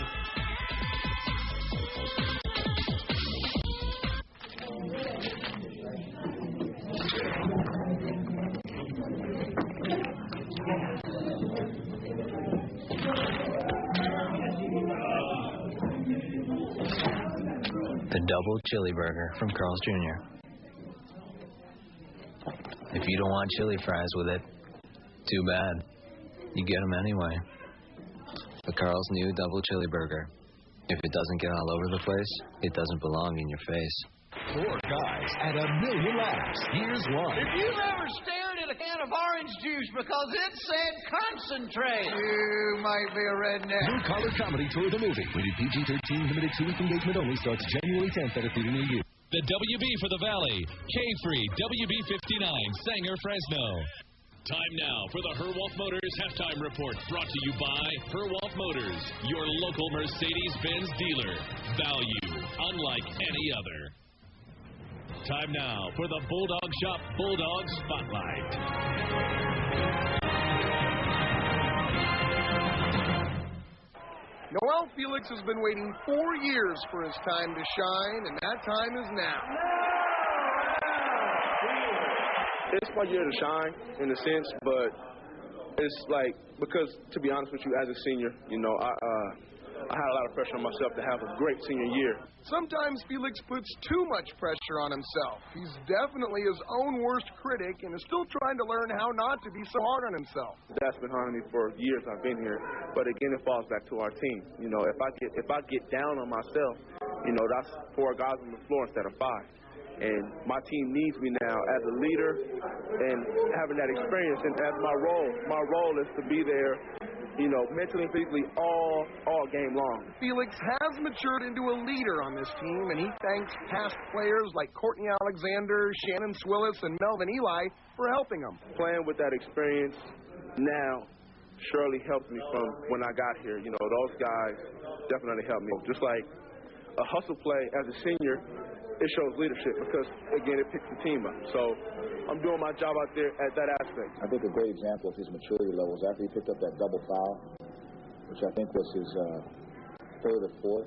The double chili burger from Carl's Jr. If you don't want chili fries with it, too bad. You get them anyway. The Carl's new double chili burger. If it doesn't get all over the place, it doesn't belong in your face. 4 guys and a million laughs. Here's one. If you've ever stared at a can of orange juice because it said concentrate, you might be a redneck. Blue Collar Comedy Tour the movie. Rated PG-13, limited 2-week engagement only. Starts January 10th at a theater near you. The WB for the Valley. K-Free WB59, Sanger, Fresno. Time now for the Herwolf Motors Halftime Report, brought to you by Herwolf Motors, your local Mercedes-Benz dealer. Value unlike any other. Time now for the Bulldog Shop Bulldog Spotlight. Noel Felix has been waiting 4 years for his time to shine, and that time is now. It's my year to shine, in a sense, but it's like, because, to be honest with you, as a senior, you know, I had a lot of pressure on myself to have a great senior year. Sometimes Felix puts too much pressure on himself. He's definitely his own worst critic and is still trying to learn how not to be so hard on himself. That's been haunting me for years I've been here. But again, it falls back to our team. You know, if I get down on myself, you know, that's 4 guys on the floor instead of 5. And my team needs me now as a leader and having that experience. And as my role is to be there, you know, mentally and physically all game long. Felix has matured into a leader on this team, and he thanks past players like Courtney Alexander, Shannon Swillis, and Melvin Eli for helping him. Playing with that experience now surely helped me from when I got here. You know, those guys definitely helped me. Just like a hustle play as a senior, it shows leadership because, again, it picks the team up. So I'm doing my job out there at that aspect. I think a great example of his maturity levels after he picked up that double foul, which I think was his 3rd or 4th.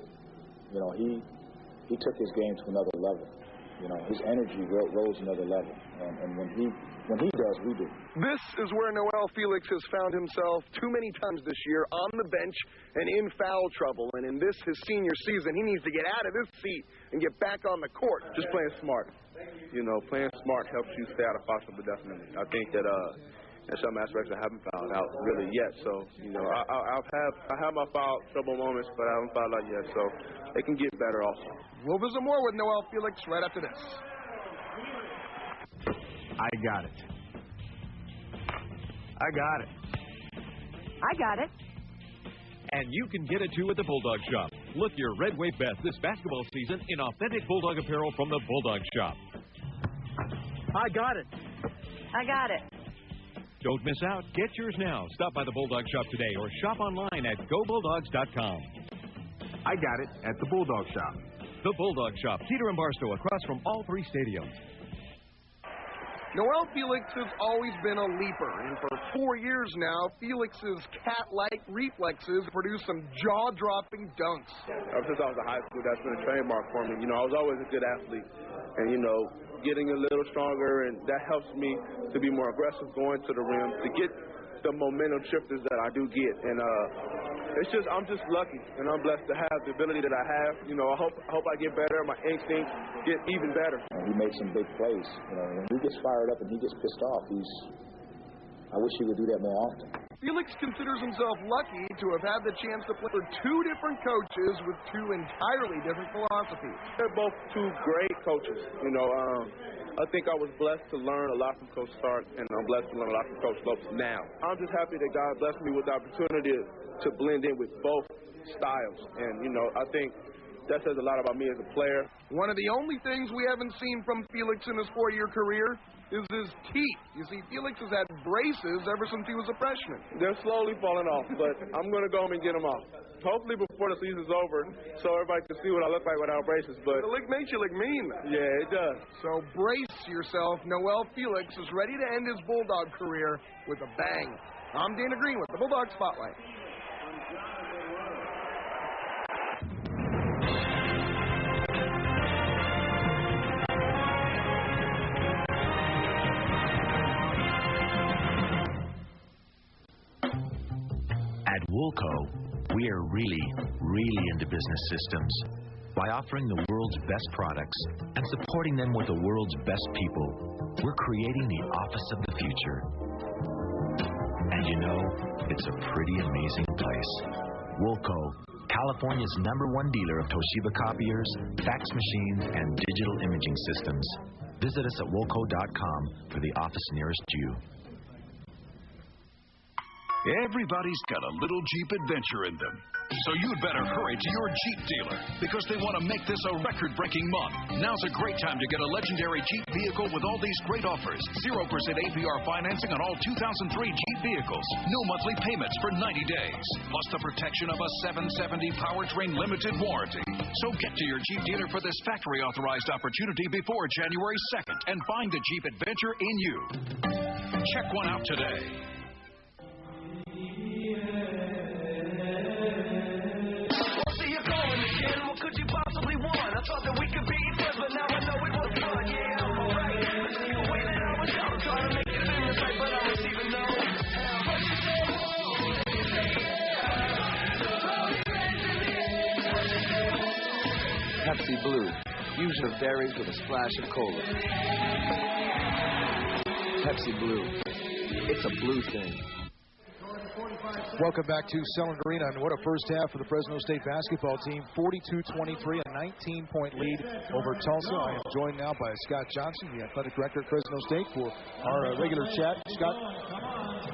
You know, he took his game to another level. You know, his energy rose another level. And when he does, we do. This is where Noel Felix has found himself too many times this year on the bench and in foul trouble. And in this, his senior season, he needs to get out of this seat and get back on the court. Just playing smart. You know, playing smart helps you stay out of foul trouble, definitely. I think that in some aspects I haven't fouled out really yet. So, you know, I have my foul trouble moments, but I haven't fouled out yet. So it can get better also. We'll visit more with Noel Felix right after this. I got it. I got it. I got it. And you can get it too at the Bulldog Shop. Look your red way best this basketball season in authentic Bulldog apparel from the Bulldog Shop. I got it. I got it. Don't miss out. Get yours now. Stop by the Bulldog Shop today or shop online at GoBulldogs.com. I got it at the Bulldog Shop. The Bulldog Shop, Peter and Barstow, across from all 3 stadiums. Noel Felix has always been a leaper, and for 4 years now, Felix's cat-like reflexes produce some jaw-dropping dunks. Ever since I was in high school, that's been a trademark for me. You know, I was always a good athlete, and, you know, getting a little stronger, and that helps me to be more aggressive going to the rim, to get the momentum shifters that I do get. And it's just, I'm just lucky, and I'm blessed to have the ability that I have. You know, I hope I get better, my instincts get even better. He makes some big plays. You know, when he gets fired up and he gets pissed off, I wish he would do that more often. Felix considers himself lucky to have had the chance to play for two different coaches with two entirely different philosophies. They're both two great coaches. I think I was blessed to learn a lot from Coach Stark, and I'm blessed to learn a lot from Coach Lopes now. I'm just happy that God blessed me with the opportunity to blend in with both styles. And, I think that says a lot about me as a player. One of the only things we haven't seen from Felix in his 4-year career is his teeth. You see, Felix has had braces ever since he was a freshman. They're slowly falling off, but I'm going to go home and get them off. Hopefully before the season's over, so everybody can see what I look like without braces. But it makes you look mean. Yeah, it does. So brace yourself. Noel Felix is ready to end his Bulldog career with a bang. I'm Dana Green with the Bulldog Spotlight. At Woolco, we are really into business systems. By offering the world's best products and supporting them with the world's best people, we're creating the office of the future. And it's a pretty amazing place. Woolco, California's #1 dealer of Toshiba copiers, fax machines, and digital imaging systems. Visit us at woolco.com for the office nearest you. Everybody's got a little Jeep adventure in them. So you'd better hurry to your Jeep dealer because they want to make this a record-breaking month. Now's a great time to get a legendary Jeep vehicle with all these great offers. 0% APR financing on all 2003 Jeep vehicles. No monthly payments for 90 days. Plus the protection of a 770 powertrain limited warranty. So get to your Jeep dealer for this factory-authorized opportunity before January 2nd and find the Jeep adventure in you. Check one out today. I thought that we could be friends, but now I know it was fun. Yeah, I'm alright. But see the way that I was out, I'm trying to make it in this right, but I'm receiving no. Pepsi Blue, fusion of berries with a splash of cola. Pepsi Blue, it's a blue thing. Welcome back to Selland Arena, and what a first half for the Fresno State basketball team. 42-23, a 19-point lead over Tulsa. I am joined now by Scott Johnson, the athletic director at Fresno State, for our regular chat. Scott,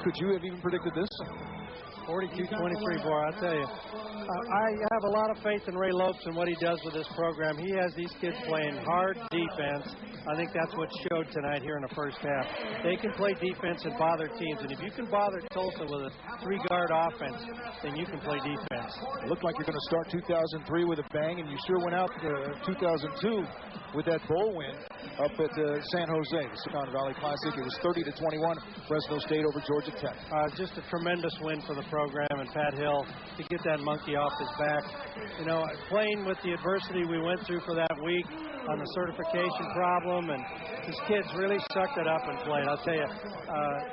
could you have even predicted this? 42-23, boy, I'll tell you. I have a lot of faith in Ray Lopes and what he does with this program. He has these kids playing hard defense. I think that's what showed tonight here in the first half. They can play defense and bother teams, and if you can bother Tulsa with a three-guard offense, then you can play defense. It looked like you're going to start 2003 with a bang, and you sure went out 2002 with that bowl win up at San Jose, the Silicon Valley Classic. It was 30-21, Fresno State over Georgia Tech. Just a tremendous win for the program, and Pat Hill to get that monkey off his back. Playing with the adversity we went through for that week on the certification problem, and his kids really sucked it up and played. I'll tell you,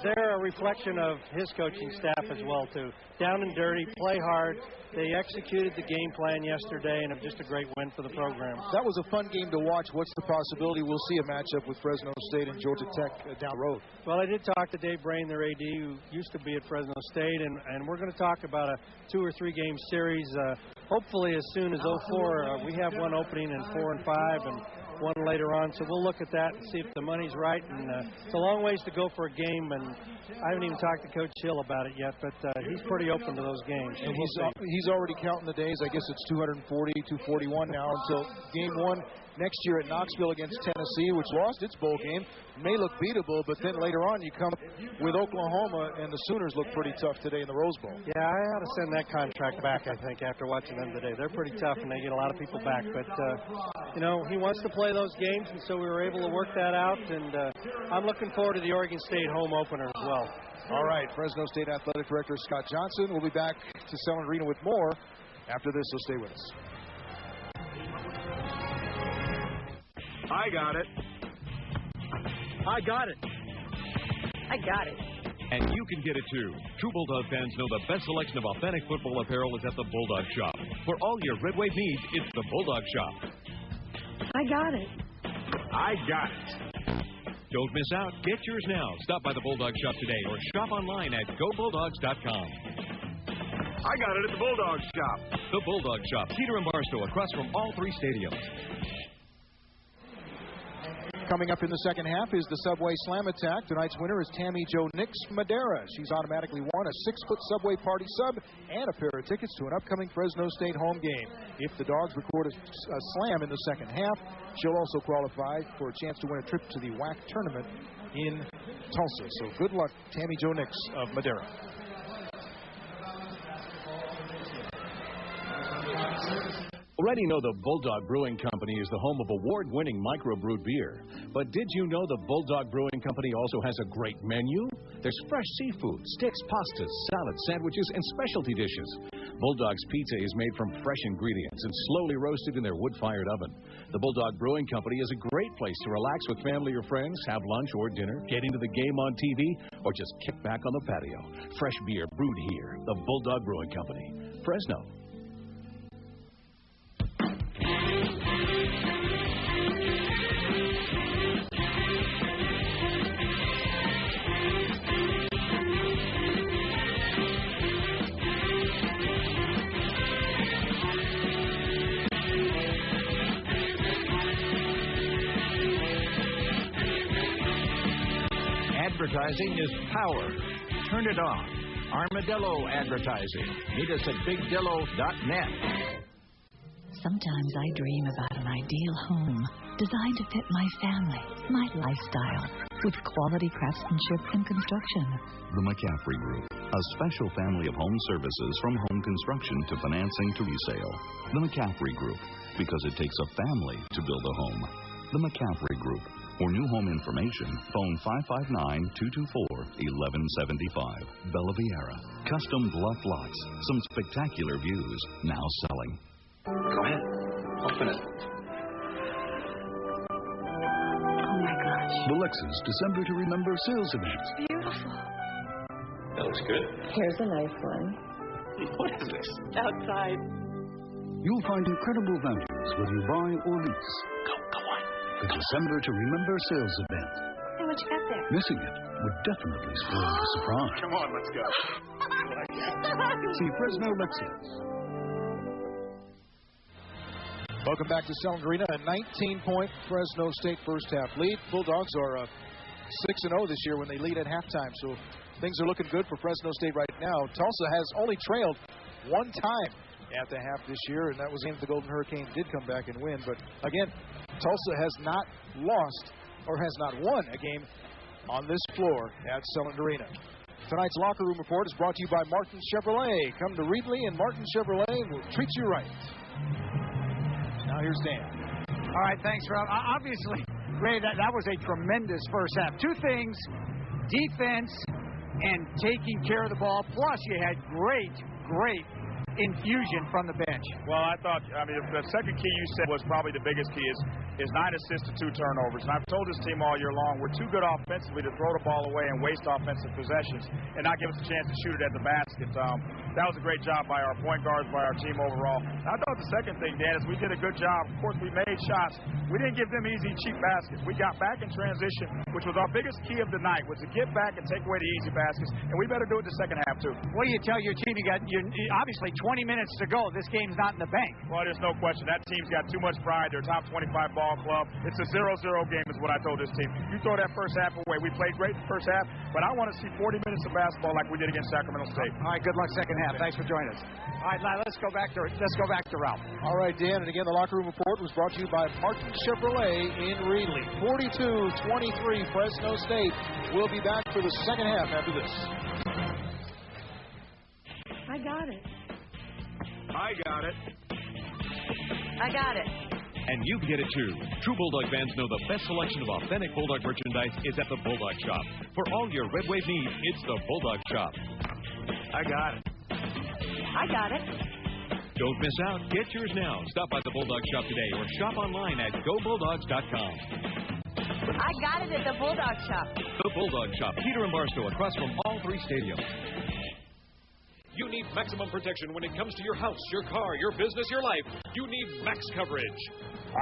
they're a reflection of his coaching staff as well, too. Down and dirty, play hard. They executed the game plan yesterday, and it was just a great win for the program. That was a fun game to watch. What's the possibility we'll see a matchup with Fresno State and Georgia Tech down the road? Well, I did talk to Dave Brain, their AD, who used to be at Fresno State, and we're going to talk about a 2 or 3 game series. Hopefully as soon as 04. We have one opening in 4 and 5, and one later on, so we'll look at that and see if the money's right. And it's a long ways to go for a game, and I haven't even talked to Coach Hill about it yet, but he's pretty open to those games. So and he's already counting the days. I guess it's 240, 241 now until game 1 next year at Knoxville against Tennessee, which lost its bowl game. May look beatable, but then later on you come with Oklahoma, and the Sooners look pretty tough today in the Rose Bowl. Yeah, I ought to send that contract back, I think, after watching them today. They're pretty tough, and they get a lot of people back. But, he wants to play those games, and so we were able to work that out. And I'm looking forward to the Oregon State home opener as well. All right, Fresno State Athletic Director Scott Johnson. We'll be back to Selland Arena with more after this, so stay with us. I got it. I got it. I got it. And you can get it too. True Bulldog fans know the best selection of authentic football apparel is at the Bulldog Shop. For all your Red Wave needs, it's the Bulldog Shop. I got it. I got it. Don't miss out. Get yours now. Stop by the Bulldog Shop today or shop online at GoBulldogs.com. I got it at the Bulldog Shop. The Bulldog Shop, Peter and Barstow, across from all three stadiums. Coming up in the second half is the Subway Slam Attack. Tonight's winner is Tammy Jo Nix Madera. She's automatically won a 6-foot Subway Party sub and a pair of tickets to an upcoming Fresno State home game. If the Dogs record a slam in the second half, she'll also qualify for a chance to win a trip to the WAC tournament in Tulsa. So good luck, Tammy Jo Nix of Madera. Already know the Bulldog Brewing Company is the home of award-winning microbrewed beer. But did you know the Bulldog Brewing Company also has a great menu? There's fresh seafood, sticks, pastas, salads, sandwiches, and specialty dishes. Bulldog's pizza is made from fresh ingredients and slowly roasted in their wood-fired oven. The Bulldog Brewing Company is a great place to relax with family or friends, have lunch or dinner, get into the game on TV, or just kick back on the patio. Fresh beer brewed here. The Bulldog Brewing Company, Fresno. Advertising is power. Turn it on. Armadillo Advertising. Meet us at BigDillo.net. Sometimes I dream about an ideal home designed to fit my family, my lifestyle, with quality craftsmanship and construction. The McCaffrey Group, a special family of home services from home construction to financing to resale. The McCaffrey Group, because it takes a family to build a home. The McCaffrey Group. For new home information, phone 559-224-1175. Bella Vieira. Custom bluff lots. Some spectacular views. Now selling. Go ahead. Open it. Oh, my gosh. The Lexus December to Remember sales event. Beautiful. That looks good. Here's a nice one. What is this? Outside. You'll find incredible values whether you buy or lease. Go on. The December to Remember sales event. Hey, what you got there? Missing it would definitely spoil the surprise. Come on, let's go. See Fresno Lexus. Welcome back to Selland Arena. A 19-point Fresno State first half lead. Bulldogs are 6-0 this year when they lead at halftime. So things are looking good for Fresno State right now. Tulsa has only trailed one time at the half this year, and that was when the Golden Hurricanes did come back and win. But again, Tulsa has not lost or has not won a game on this floor at Selland Arena. Tonight's Locker Room Report is brought to you by Martin Chevrolet. Come to Reedley, and Martin Chevrolet will treat you right. Now here's Dan. All right, thanks, Rob. Obviously, Ray, that was a tremendous first half. Two things, defense and taking care of the ball, plus you had great infusion from the bench. Well, the second key you said was probably the biggest key is 9 assists to 2 turnovers. And I've told this team all year long, we're too good offensively to throw the ball away and waste offensive possessions and not give us a chance to shoot it at the basket. That was a great job by our point guards, by our team overall. I thought the second thing, Dan, is we did a good job. Of course, we made shots. We didn't give them easy, cheap baskets. We got back in transition, which was our biggest key of the night, was to get back and take away the easy baskets. And we better do it the second half, too. What do you tell your team? You obviously 20 minutes to go. This game's not in the bank. Well, there's no question. That team's got too much pride. They're a top 25 ball club. It's a 0-0 game is what I told this team. You throw that first half away. We played great in the first half, but I want to see 40 minutes of basketball like we did against Sacramento State. All right, good luck second half. Thanks for joining us. All right, let's go back to Ralph. All right, Dan, and again, the Locker Room Report was brought to you by Martin Chevrolet in Reedley. 42-23 Fresno State. We'll be back for the second half after this. I got it. I got it. I got it. And you get it too. True Bulldog fans know the best selection of authentic Bulldog merchandise is at the Bulldog Shop. For all your Red Wave needs, it's the Bulldog Shop. I got it. I got it. Don't miss out. Get yours now. Stop by the Bulldog Shop today or shop online at GoBulldogs.com. I got it at the Bulldog Shop. The Bulldog Shop, Peter and Barstow, across from all three stadiums. You need maximum protection when it comes to your house, your car, your business, your life. You need max coverage.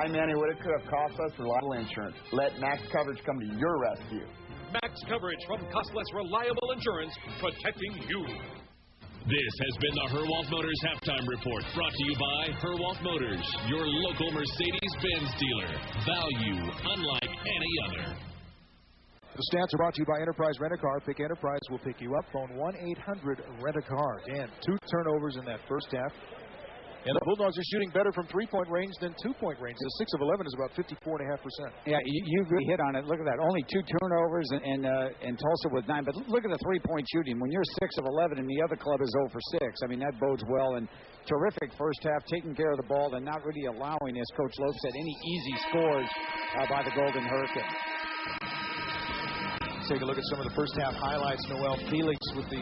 I, Manny, what it could have cost us reliable insurance. Let max coverage come to your rescue. Max coverage from costless, reliable insurance, protecting you. This has been the Herwolf Motors Halftime Report, brought to you by Herwolf Motors, your local Mercedes-Benz dealer. Value unlike any other. The stats are brought to you by Enterprise Rent-A-Car. Pick Enterprise, we'll pick you up. Phone 1-800-RENT-A-CAR. Dan, 2 turnovers in that first half. And the Bulldogs are shooting better from three-point range than two-point range. The 6 of 11 is about 54.5%. Yeah, you hit on it. Look at that. Only 2 turnovers, and Tulsa with 9. But look at the three-point shooting. When you're 6 of 11 and the other club is 0 for 6, I mean, that bodes well. And terrific first half, taking care of the ball and not really allowing, as Coach Loeb said, any easy scores by the Golden Hurricane. Take a look at some of the first half highlights. Noel Felix with the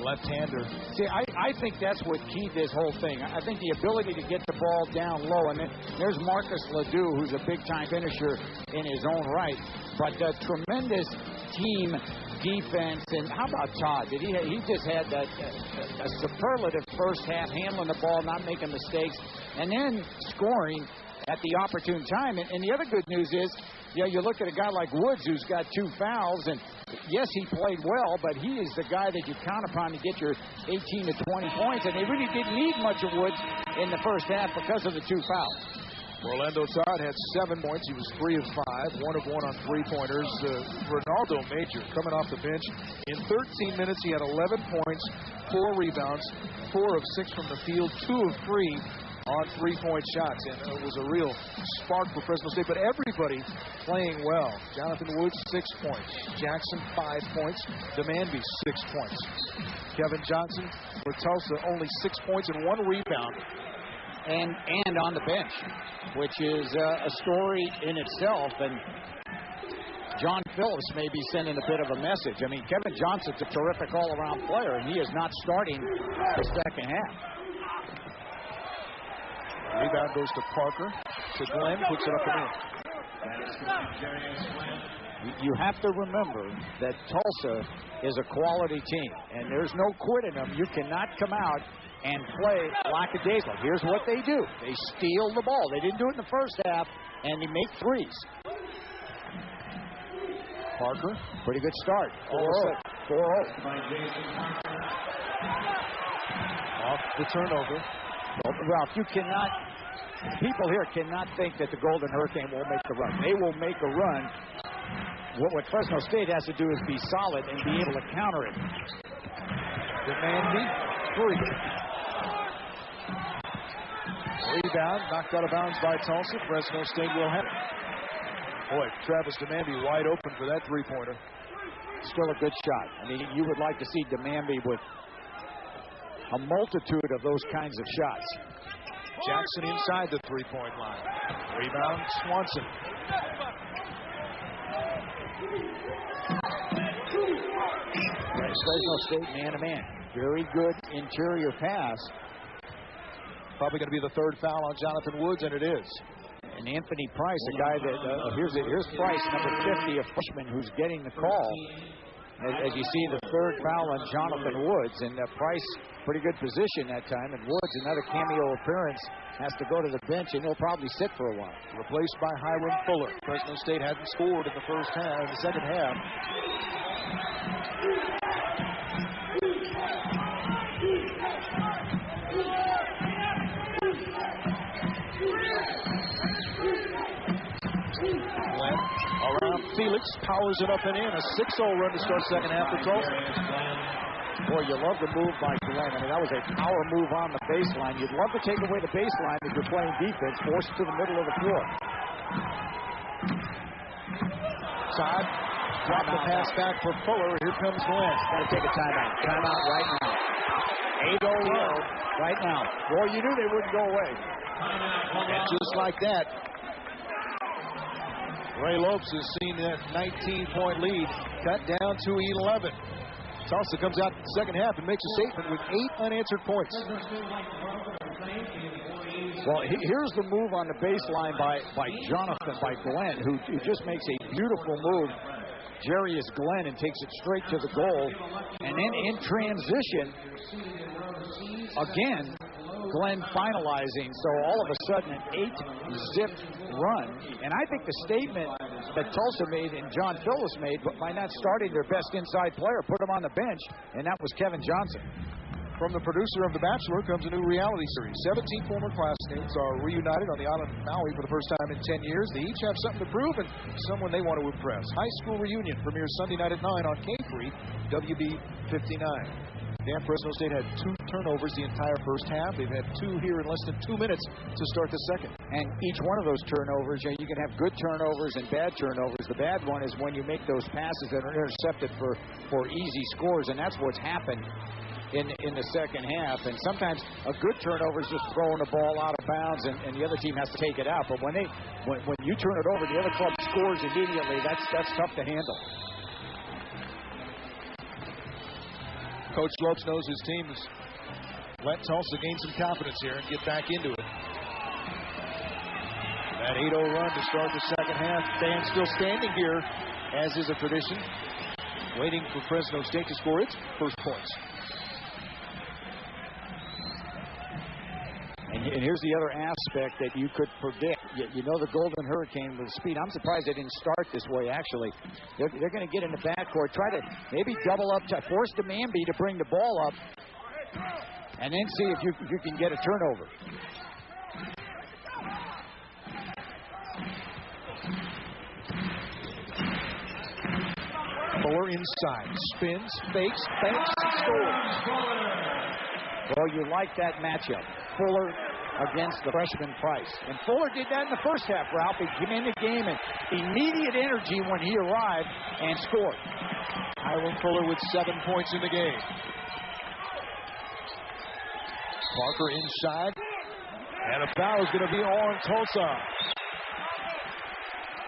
left-hander. See, I think that's what keyed this whole thing. I think the ability to get the ball down low. And there's Marcus Ledoux, who's a big-time finisher in his own right. But tremendous team defense. And how about Todd? He just had a superlative first half, handling the ball, not making mistakes, and then scoring at the opportune time. And the other good news is, you look at a guy like Woods, who's got 2 fouls, and yes, he played well, but he is the guy that you count upon to get your 18 to 20 points, and they really didn't need much of Woods in the first half because of the 2 fouls. Orlando Todd had 7 points. He was 3 of 5, 1 of 1 on three-pointers. Ronaldo Major coming off the bench. In 13 minutes, he had 11 points, 4 rebounds, 4 of 6 from the field, 2 of 3 on three-point shots, and it was a real spark for Fresno State, but everybody playing well. Jonathan Woods, 6 points. Jackson, 5 points. Demandby, 6 points. Kevin Johnson for Tulsa, only 6 points and 1 rebound. And on the bench, which is a story in itself, and John Phillips may be sending a bit of a message. I mean, Kevin Johnson's a terrific all-around player, and he is not starting the second half. Rebound goes to Parker. To Glenn, puts it up and in. You have to remember that Tulsa is a quality team, and there's no quitting them. You cannot come out and play lackadaisical. Here's what they do. They steal the ball. They didn't do it in the first half, and they make threes. Parker, pretty good start. 4-0. 4-0. Off the turnover. Ralph, people here cannot think that the Golden Hurricane won't make the run. They will make a run. What Fresno State has to do is be solid and be able to counter it. Demandby, 3. Rebound, knocked out of bounds by Tulsa. Fresno State will have it. Boy, Travis Demandby wide open for that three-pointer. Still a good shot. I mean, you would like to see Demandby with a multitude of those kinds of shots. Jackson inside the three-point line. Rebound, Swanson. Fresno State man-to-man. Very good interior pass. Probably going to be the 3rd foul on Jonathan Woods, and it is. And Anthony Price, a guy that, here's Price, number 50, a freshman who's getting the call. As you see, the 3rd foul on Jonathan Woods, and Price, pretty good position that time, and Woods, another cameo appearance, has to go to the bench, and he'll probably sit for a while. Replaced by Hiram Fuller. Fresno State hadn't scored in the second half. Glenn around Felix, powers it up and in. A 6-0 run to start second half for Tulsa. Boy, you love the move by Glenn. I mean, that was a power move on the baseline. You'd love to take away the baseline if you're playing defense, force it to the middle of the floor. Todd dropped the pass back for Fuller. Here comes Glenn. Got to take a timeout. Timeout right now. 8-0 run right now. Boy, you knew they wouldn't go away. And just like that, Ray Lopes has seen that 19-point lead cut down to 11. Tulsa comes out in the second half and makes a statement with 8 unanswered points. Well, here's the move on the baseline by Jonathan, by Glenn, who just makes a beautiful move Jarius Glenn and takes it straight to the goal. And then in transition, again, Glenn finalizing. So all of a sudden, an 8-zip run. And I think the statement that Tulsa made and John Phillips made by not starting their best inside player, put him on the bench, and that was Kevin Johnson. From the producer of The Bachelor comes a new reality series. 17 former classmates are reunited on the island of Maui for the first time in 10 years. They each have something to prove and someone they want to impress. High School Reunion premieres Sunday night at 9 on K-Free, WB59. Dan, Fresno State had 2 turnovers the entire first half. They've had 2 here in less than 2 minutes to start the second. And each one of those turnovers, you can have good turnovers and bad turnovers. The bad one is when you make those passes that are intercepted for easy scores, and that's what's happened in the second half. And sometimes a good turnover is just throwing the ball out of bounds and the other team has to take it out. But when you turn it over, the other club scores immediately. That's tough to handle. Coach Lopes knows his team's let Tulsa gain some confidence here and get back into it. That 8-0 run to start the second half. Dan still standing here, as is a tradition, waiting for Fresno State to score its first points. And here's the other aspect that you could predict. You know the Golden Hurricane with speed. I'm surprised they didn't start this way, actually. They're going to get in the backcourt, try to maybe double up, force Demamby to bring the ball up, and then see if you can get a turnover. Fuller inside, spins, fakes, banks, and scores. Well, you like that matchup. Fuller against the freshman Price. And Fuller did that in the first half, Ralph. He came in the game and immediate energy when he arrived and scored. Hiram Fuller with 7 points in the game. Parker inside. And a foul is going to be on Tulsa.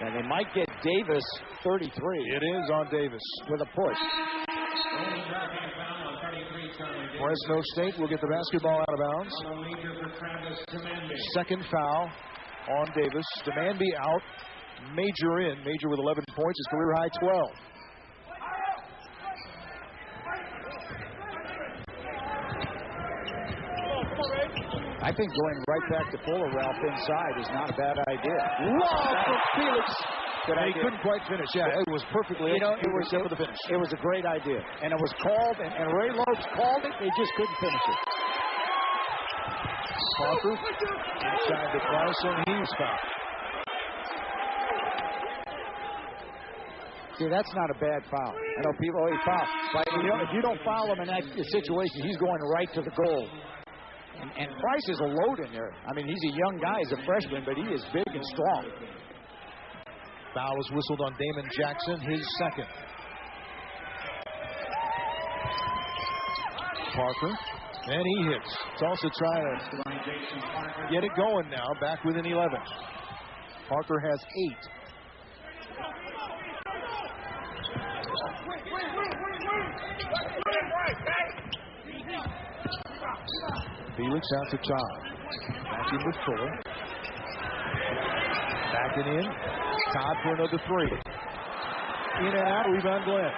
And they might get Davis 33. It is on Davis. With a push. Fresno State will get the basketball out of bounds. Second foul on Davis. Demamby out. Major in. Major with 11 points. His career high 12. I think going right back to Fuller, Ralph, inside is not a bad idea. Wow, from Felix. He couldn't quite finish. Yeah, it was perfectly except for the finish. It was a great idea. And it was called, and Ray Lopes called it. They just couldn't finish it. Parker inside the Price, and he's fouled. See, that's not a bad foul. I know people always foul. But if you don't foul him in that situation, he's going right to the goal. And Price is a load in there. I mean, he's a young guy. He's a freshman, but he is big and strong. Foul was whistled on Damon Jackson, his second. Parker, and he hits. Tulsa trying to get it going now, back within 11. Parker has 8. Felix out to Todd. Back in with Fuller. Backing in. Todd for another 3. In and out. Rebound Glenn.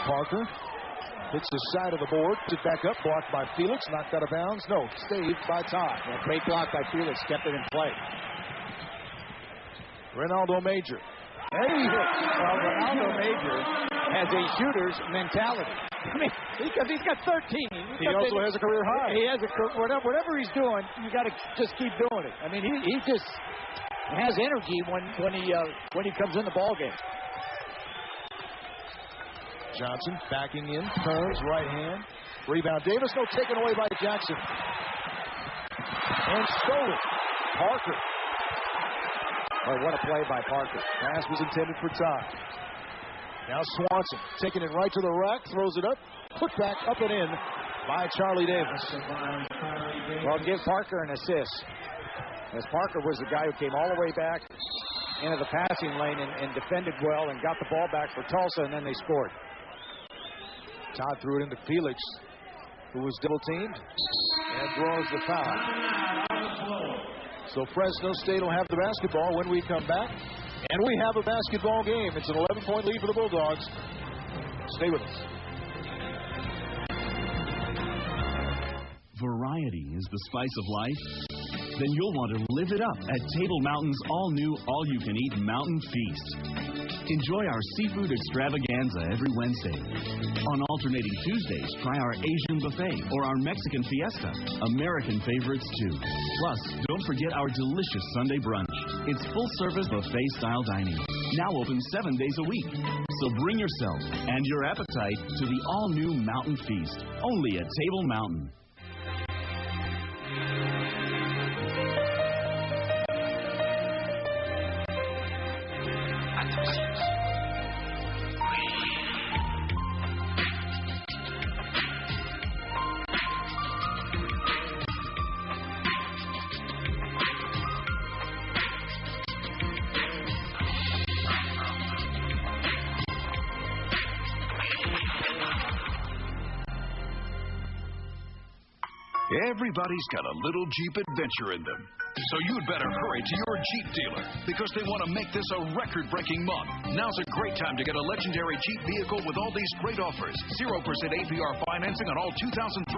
Parker hits the side of the board. It back up. Blocked by Felix. Knocked out of bounds. No. Saved by Todd. Yeah, great block by Felix. Kept it in play. Ronaldo Major. Hey, well, Ronaldo Major has a shooter's mentality. I mean, because he's got 13. He also has a career high. He has whatever he's doing, you got to just keep doing it. I mean, he just has energy when he comes in the ball game. Johnson backing in, turns right hand, rebound. Davis, no, taken away by Jackson, and stolen. Parker. Oh, what a play by Parker. Pass was intended for Todd. Now Swanson taking it right to the rack, throws it up, put back up and in by Charlie Davis. Well, give Parker an assist, as Parker was the guy who came all the way back into the passing lane and defended well and got the ball back for Tulsa, and then they scored. Todd threw it into Felix. who was double-teamed and draws the foul. So Fresno State will have the basketball when we come back. And we have a basketball game. It's an 11-point lead for the Bulldogs. Stay with us. Variety is the spice of life? Then you'll want to live it up at Table Mountain's all-new, all-you-can-eat Mountain Feast. Enjoy our seafood extravaganza every Wednesday. On alternating Tuesdays, try our Asian buffet or our Mexican fiesta. American favorites, too. Plus, don't forget our delicious Sunday brunch. It's full-service buffet-style dining. Now open 7 days a week. So bring yourself and your appetite to the all-new Mountain Feast. Only at Table Mountain. Everybody's got a little Jeep adventure in them. So you'd better hurry to your Jeep dealer because they want to make this a record-breaking month. Now's a great time to get a legendary Jeep vehicle with all these great offers. 0% APR financing on all 2003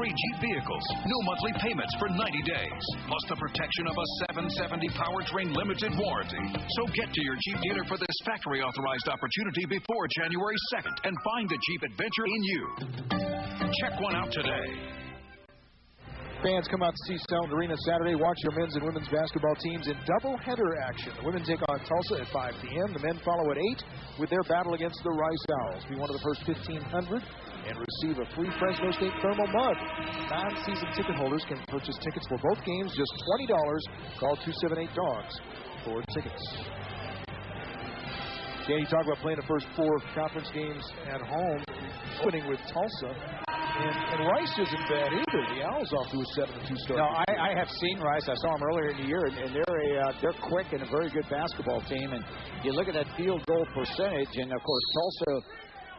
Jeep vehicles. No monthly payments for 90 days. Plus the protection of a 770 powertrain limited warranty. So get to your Jeep dealer for this factory-authorized opportunity before January 2nd and find the Jeep adventure in you. Check one out today. Fans, come out to see Sound Arena Saturday. Watch your men's and women's basketball teams in doubleheader action. The women take on Tulsa at 5 p.m. The men follow at 8 with their battle against the Rice Owls. Be one of the first 1,500 and receive a free Fresno State thermal mug. Non-season ticket holders can purchase tickets for both games, just $20. Call 278-DOGS for tickets. Yeah, you talk about playing the first 4 conference games at home, opening with Tulsa. And Rice isn't bad either. The Owls off to a 7-2 start. No, I have seen Rice. I saw them earlier in the year, and they're quick and a very good basketball team. And you look at that field goal percentage, and of course Tulsa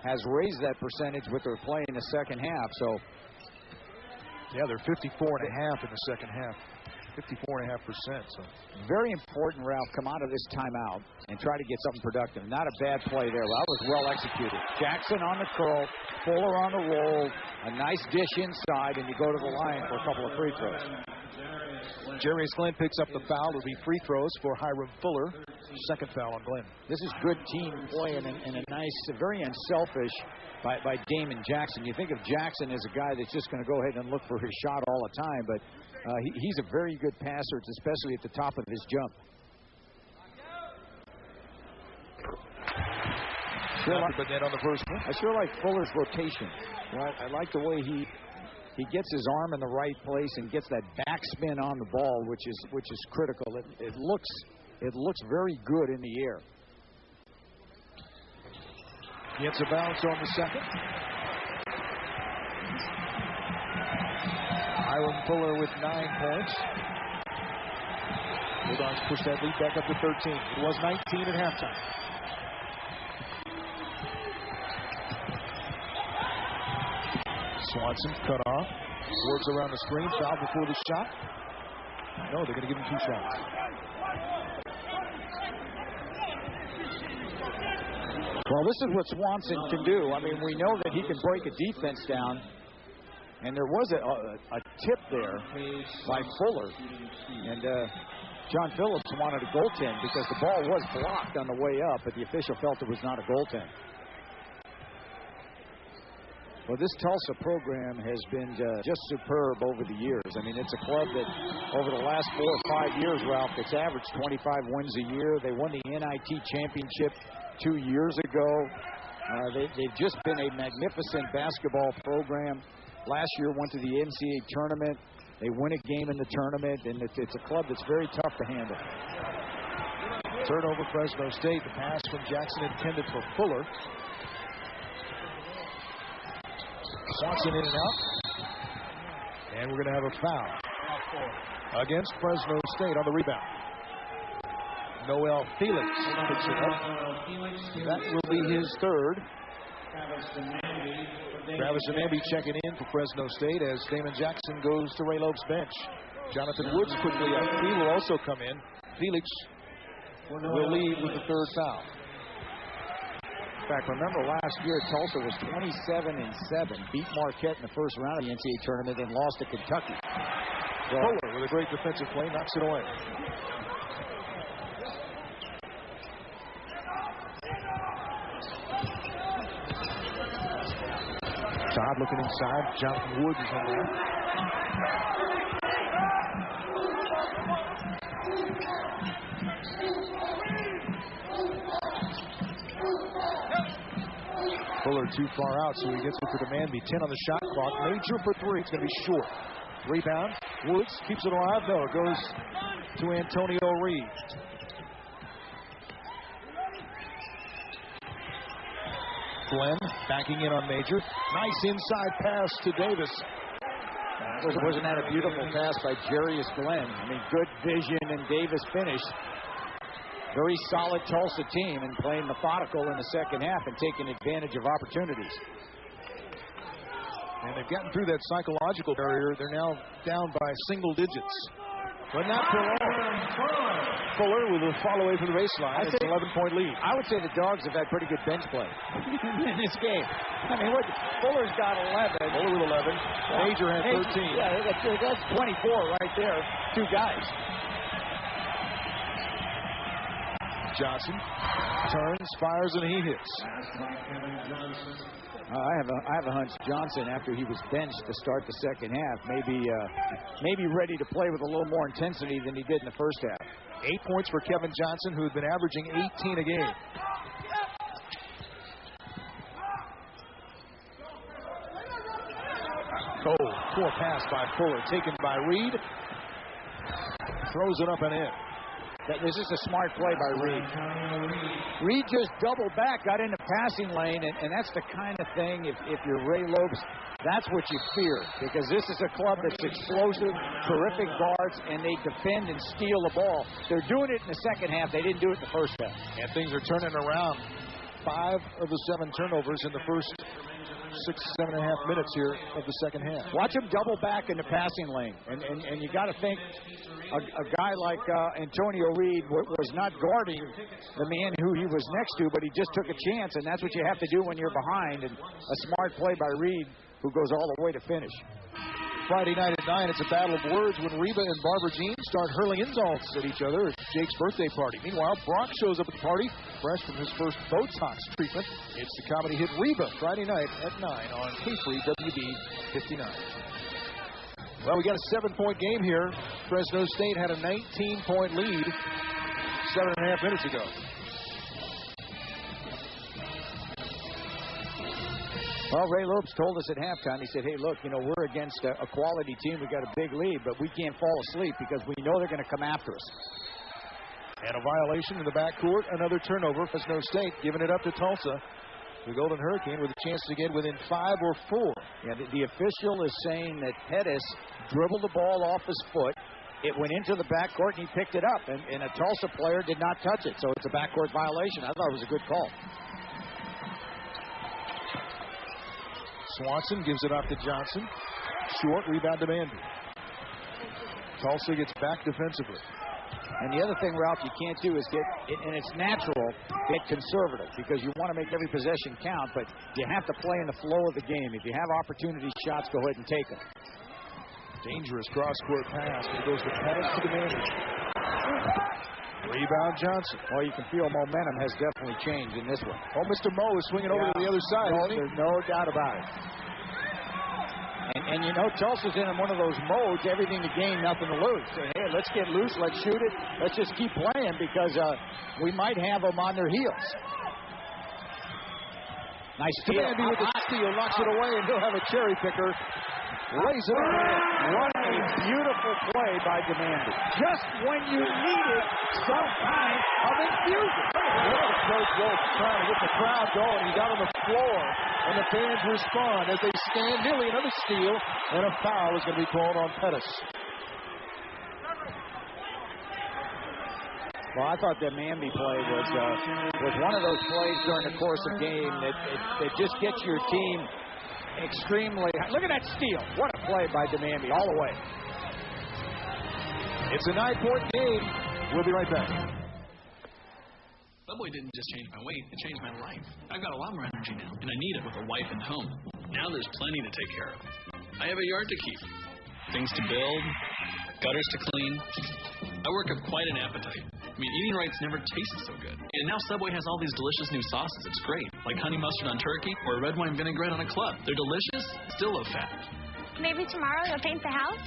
has raised that percentage with their play in the second half. So yeah, they're 54.5 in the second half. 54.5%. So very important, Ralph, come out of this timeout and try to get something productive. Not a bad play there. That was well executed. Jackson on the curl, Fuller on the roll, a nice dish inside, and you go to the line for a couple of free throws. Jarius Glenn picks up the foul. It'll be free throws for Hiram Fuller. Second foul on Glenn. This is good team play and a nice, very unselfish by Damon Jackson. You think of Jackson as a guy that's just going to go ahead and look for his shot all the time, but he's a very good passer, especially at the top of his jump. I sure like Fuller's rotation. I like the way he gets his arm in the right place and gets that backspin on the ball, which is critical. It looks very good in the air. Gets a bounce on the second. Hiram Fuller with 9 points. Bulldogs push that lead back up to 13. It was 19 at halftime. Swanson cut off. Works around the screen. Foul before the shot. No, they're going to give him 2 shots. Well, this is what Swanson can do. I mean, we know that he can break a defense down. And there was a tip there by Fuller. And John Phillips wanted a goaltend because the ball was blocked on the way up, but the official felt it was not a goaltend. Well, this Tulsa program has been just superb over the years. I mean, it's a club that over the last 4 or 5 years, Ralph, it's averaged 25 wins a year. They won the NIT championship 2 years ago. They've just been a magnificent basketball program. Last year went to the NCAA tournament. They win a game in the tournament, and it's a club that's very tough to handle. Turnover Fresno State. The pass from Jackson intended for Fuller. Swanson in and out. And we're going to have a foul against Fresno State on the rebound. Noel Felix picks it up. That will be his third. Travis Demamby checking in for Fresno State as Damon Jackson goes to Ray Loeb's bench. Jonathan Woods quickly up. He will also come in. Felix will lead with the third foul. In fact, remember last year Tulsa was 27-7, beat Marquette in the first round of the NCAA tournament, and lost to Kentucky. Fuller with a great defensive play, knocks it away. Todd looking inside. Jonathan Woods is in there. Fuller too far out, so he gets it for Demamby. 10 on the shot clock. Major for three. It's going to be short. Rebound. Woods keeps it alive. No, it goes to Antonio Reed. Glenn backing in on Major. Nice inside pass to Davis. Wasn't that a beautiful pass by Jarius Glenn? I mean, good vision, and Davis finished. Very solid Tulsa team and playing methodical in the second half and taking advantage of opportunities. And they've gotten through that psychological barrier. They're now down by single digits. But not for long. Fuller with a follow away from the baseline. It's an 11-point lead. I would say the Dogs have had pretty good bench play in this game. I mean, Fuller's got 11. Fuller with 11. Major had 13. Yeah, that's 24 right there. Two guys. Johnson turns, fires, and he hits. I have a hunch Johnson, after he was benched to start the second half, maybe ready to play with a little more intensity than he did in the first half. 8 points for Kevin Johnson, who had been averaging 18 a game. Oh, poor pass by Fuller, taken by Reed. Throws it up and in. This is a smart play by Reed. Reed just doubled back, got into passing lane, and that's the kind of thing, if you're Ray Loeb's, that's what you fear, because this is a club that's explosive, terrific guards, and they defend and steal the ball. They're doing it in the second half. They didn't do it in the first half. And things are turning around. 5 of the 7 turnovers in the first 7.5 minutes here of the second half. Watch him double back in the passing lane, and you got to think a guy like Antonio Reed was not guarding the man who he was next to, but he just took a chance, and that's what you have to do when you're behind. And a smart play by Reed, who goes all the way to finish. Friday night at 9, it's a battle of words when Reba and Barbara Jean start hurling insults at each other at Jake's birthday party. Meanwhile, Brock shows up at the party, fresh from his first Botox treatment. It's the comedy hit Reba, Friday night at 9 on K-Free WB 59. Well, we got a 7-point game here. Fresno State had a 19-point lead 7.5 minutes ago. Well, Ray Lopes told us at halftime, he said, hey, look, we're against a quality team. We got a big lead, but we can't fall asleep because we know they're going to come after us. And a violation in the backcourt, another turnover. Fresno State giving it up to Tulsa. The Golden Hurricane with a chance to get within 5 or 4. Yeah, the official is saying that Pettis dribbled the ball off his foot. It went into the backcourt, and he picked it up. And a Tulsa player did not touch it, so it's a backcourt violation. I thought it was a good call. Swanson gives it off to Johnson. Short rebound to Demamby. Tulsa gets back defensively. And the other thing, Ralph, you can't do is and it's natural, get conservative, because you want to make every possession count, but you have to play in the flow of the game. If you have opportunity shots, go ahead and take them. Dangerous cross-court pass. It goes to Pettis to Demamby. Rebound Johnson. Well, you can feel momentum has definitely changed in this one. Oh, Mr. Moe is swinging over to the other side, isn't he? There's no doubt about it. And Tulsa's in one of those modes, everything to gain, nothing to lose. So, hey, let's get loose, let's shoot it, let's just keep playing because we might have them on their heels. Nice steal. Demamby with the steal, knocks it away, and he'll have a cherry picker. Lays it up. What a beautiful play by Demamby. Just when you needed some kind of infusion. Coach Wolf trying to get the crowd going. He's out on the floor, and the fans respond as they stand. Nearly another steal, and a foul is going to be called on Pettis. Well, I thought the Mamby play was one of those plays during the course of game that just gets your team extremely high. Look at that steal. What a play by Demamby all the way. It's a 9-point game. We'll be right back. Subway didn't just change my weight, it changed my life. I've got a lot more energy now, and I need it with a wife and home. Now there's plenty to take care of. I have a yard to keep, things to build, gutters to clean. I work up quite an appetite. I mean, eating right's never tasted so good. And now Subway has all these delicious new sauces. It's great, like honey mustard on turkey or red wine vinaigrette on a club. They're delicious, still low fat. Maybe tomorrow you'll paint the house?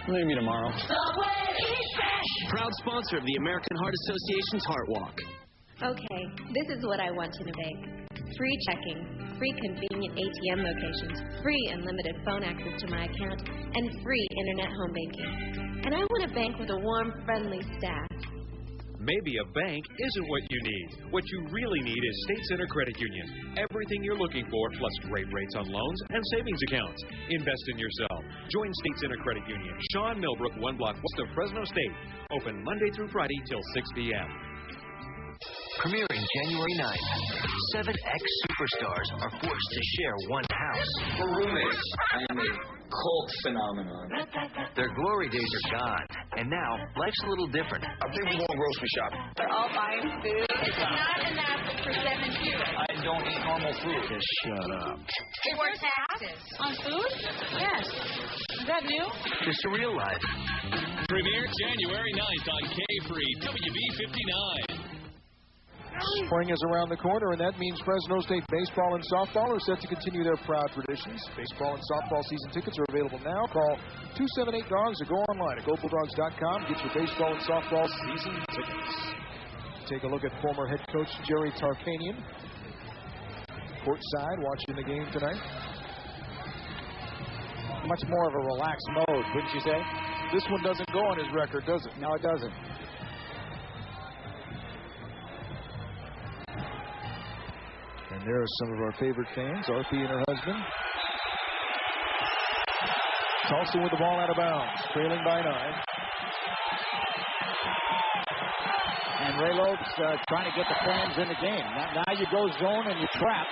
Maybe tomorrow. Subway, eat fresh! Proud sponsor of the American Heart Association's Heart Walk. Okay, this is what I want you to make. Free checking, free convenient ATM locations, free unlimited phone access to my account, and free internet home banking. And I want a bank with a warm, friendly staff. Maybe a bank isn't what you need. What you really need is State Center Credit Union. Everything you're looking for, plus great rates on loans and savings accounts. Invest in yourself. Join State Center Credit Union. Sean Millbrook, 1 block west of Fresno State. Open Monday through Friday till 6 p.m. Premiering January 9th, 7 ex-superstars are forced to share one house. We're roommates. I am a cult phenomenon. Their glory days are gone, and now life's a little different. I think we're going grocery shopping. We're all buying food. It's not enough for 7 people. I don't eat normal food. Just shut up. Before taxes. On food? Yes. Is that new? Just to real life. Premiere January 9th on K-Free WB59. Spring is around the corner, and that means Fresno State baseball and softball are set to continue their proud traditions. Baseball and softball season tickets are available now. Call 278-DOGS or go online at GoBullDogs.com. Get your baseball and softball season tickets. Take a look at former head coach Jerry Tarkanian. Courtside watching the game tonight. Much more of a relaxed mode, wouldn't you say? This one doesn't go on his record, does it? No, it doesn't. And there are some of our favorite fans, Arpie and her husband. Tulsa with the ball out of bounds, trailing by 9. And Ray Lopes trying to get the fans in the game. Now you go zone and you trap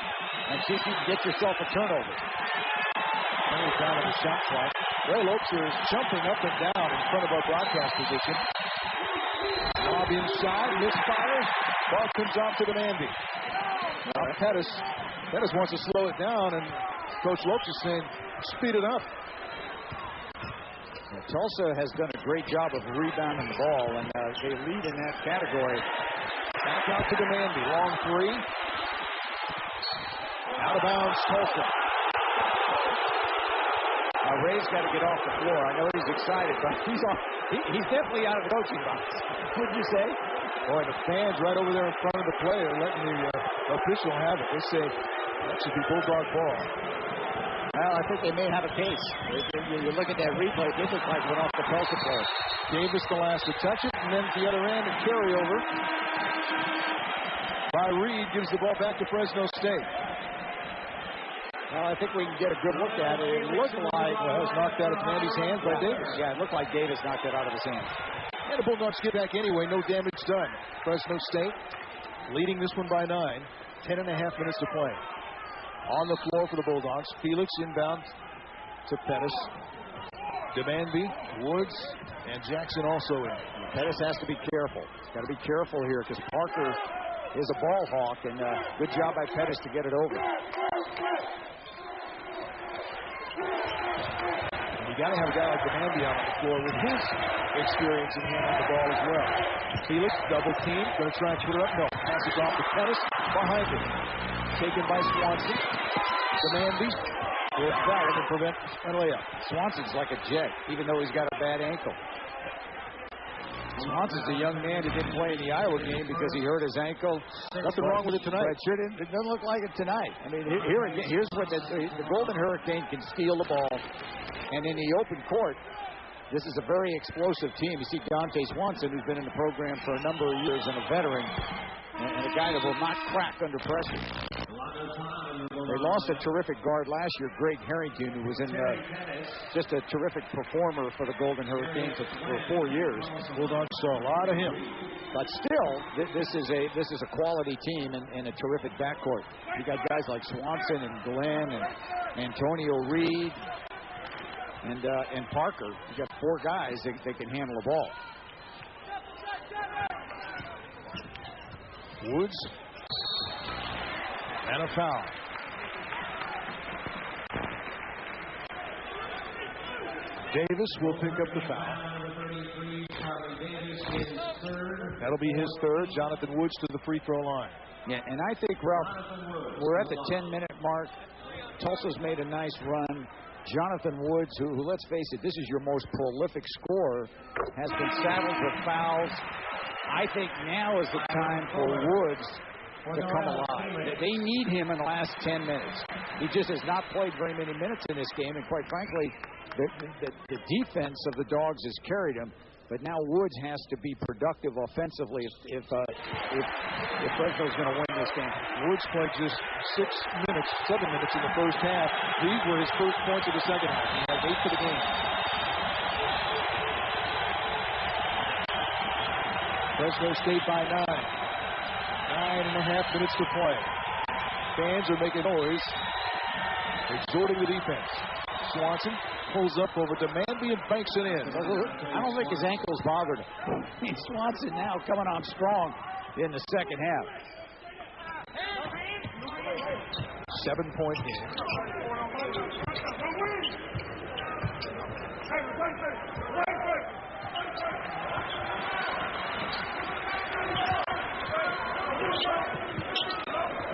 and see if you can get yourself a turnover. He's down on the shot clock. Ray Lopes is jumping up and down in front of our broadcast position. Lob inside, misfires. Ball comes off to the Mandy. Now Pettis wants to slow it down, and Coach Lopes is saying, speed it up. And Tulsa has done a great job of rebounding the ball, and they lead in that category. Back out to the Mandy. Long three. Out of bounds, Tulsa. Now Ray's got to get off the floor. I know he's excited, but he's definitely out of the coaching box. Wouldn't you say? Boy, the fans right over there in front of the player letting the official have it. They say that should be Bulldog ball. Well, I think they may have a case. You look at that replay, it looks like it went off the Tulsa player. Davis the last to touch it, and then to the other end, a carryover by Reed gives the ball back to Fresno State. Well, I think we can get a good look at it. It looked like it was knocked out of Mandy's hands by Davis. Yeah, it looked like Davis knocked it out of his hands. And the Bulldogs get back anyway. No damage done. Fresno State leading this one by 9. 10.5 minutes to play. On the floor for the Bulldogs. Felix inbound to Pettis. Demandby, Woods, and Jackson also in. Pettis has to be careful. He's got to be careful here because Parker is a ball hawk, and good job by Pettis to get it over. You got to have a guy like Demandby out on the floor with his experience in handling the ball as well. Felix, double team, going to try and put it up. No, passes off to Pettis, behind him. Taken by Swanson. Demandby will foul him and prevent a layup. Swanson's like a jet, even though he's got a bad ankle. Swanson's a young man who didn't play in the Iowa game because he hurt his ankle. Nothing wrong with it tonight. But it doesn't look like it tonight. I mean, here's what the Golden Hurricane can steal the ball. And in the open court, this is a very explosive team. You see Dante Swanson, who's been in the program for a number of years and a veteran, and a guy that will not crack under pressure. They lost a terrific guard last year, Greg Harrington, who was in just a terrific performer for the Golden Hurricanes for 4 years. Bulldogs saw a lot of him. But still, this is a quality team and a terrific backcourt. You got guys like Swanson and Glenn and Antonio Reed and Parker. You got 4 guys that can handle the ball. Woods. And a foul. Davis will pick up the foul. That'll be his third. Jonathan Woods to the free throw line. Yeah, and I think, Ralph, we're at the 10-minute mark. Tulsa's made a nice run. Jonathan Woods, who, let's face it, this is your most prolific scorer, has been saddled with fouls. I think now is the time for Woods to come alive. They need him in the last 10 minutes. He just has not played very many minutes in this game, and quite frankly, the defense of the Dogs has carried him. But now Woods has to be productive offensively if Fresno's going to win this game. Woods played just 7 minutes in the first half. These were his first points of the second half. He has 8 for the game. Fresno State by 9. 9.5 minutes to play. Fans are making noise, exhorting the defense. Swanson pulls up over Demandby and banks it in. I don't think his ankles bothered him. Swanson now coming on strong in the second half. 7-point game.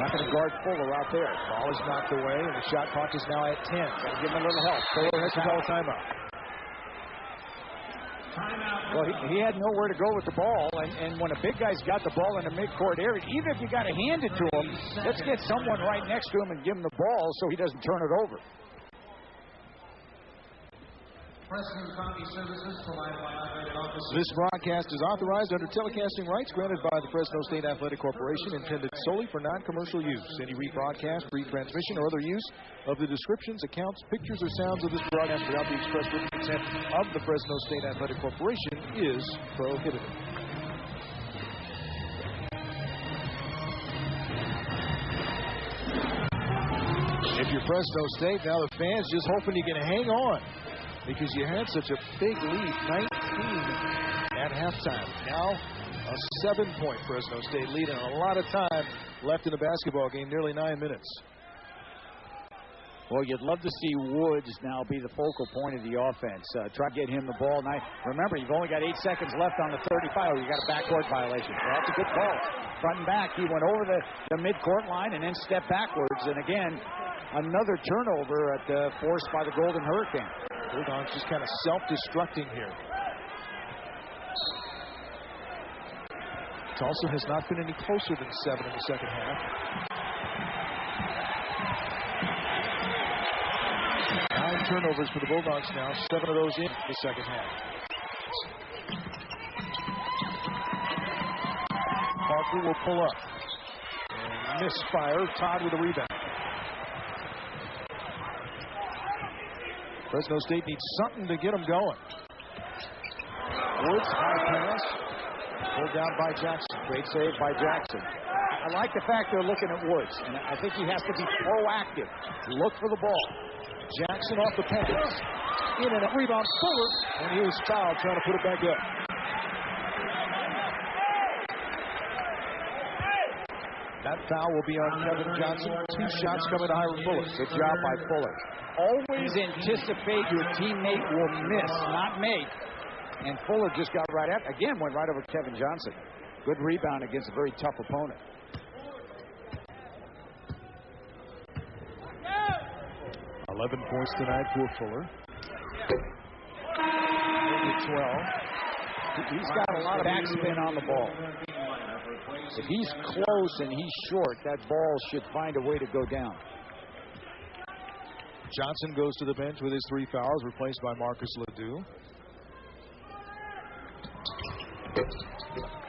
Not going to guard Fuller out there. Ball is knocked away, and the shot clock is now at 10. Got to give him a little help. Fuller has to call a timeout. Well, he had nowhere to go with the ball, and when a big guy's got the ball in the midcourt area, even if you got to hand it to him, let's get someone right next to him and give him the ball so he doesn't turn it over. This broadcast is authorized under telecasting rights granted by the Fresno State Athletic Corporation, intended solely for non-commercial use. Any rebroadcast, retransmission, or other use of the descriptions, accounts, pictures, or sounds of this broadcast without the express written consent of the Fresno State Athletic Corporation is prohibited. If you're Fresno State, now the fans just hoping you can hang on, because you had such a big lead, 19 at halftime. Now a 7-point Fresno State lead and a lot of time left in the basketball game, nearly 9 minutes. Well, you'd love to see Woods now be the focal point of the offense. Try to get him the ball. Now, remember, you've only got 8 seconds left on the 35. You got a backcourt violation. So that's a good call. Front and back. He went over the midcourt line and then stepped backwards. And again, another turnover forced by the Golden Hurricane. Bulldogs just kind of self-destructing here. Tulsa has not been any closer than 7 in the second half. 9 turnovers for the Bulldogs now, 7 of those in the second half. Parker will pull up. And misfire, Todd with a rebound. Fresno State needs something to get them going. Woods, high pass. Pulled down by Jackson. Great save by Jackson. I like the fact they're looking at Woods, and I think he has to be proactive. Look for the ball. Jackson off the pass. In and a rebound, Fuller, and he was fouled trying to put it back up. That foul will be on Kevin Johnson. 2 shots coming to Hiram Fuller. Good job by Fuller. Always anticipate your teammate will miss, not make. And Fuller just got right at, again, went right over Kevin Johnson. Good rebound against a very tough opponent. $11 points tonight for Fuller. 12. He's got a lot of backspin on the ball. If he's close and he's short, that ball should find a way to go down. Johnson goes to the bench with his 3 fouls, replaced by Marcus Ledoux.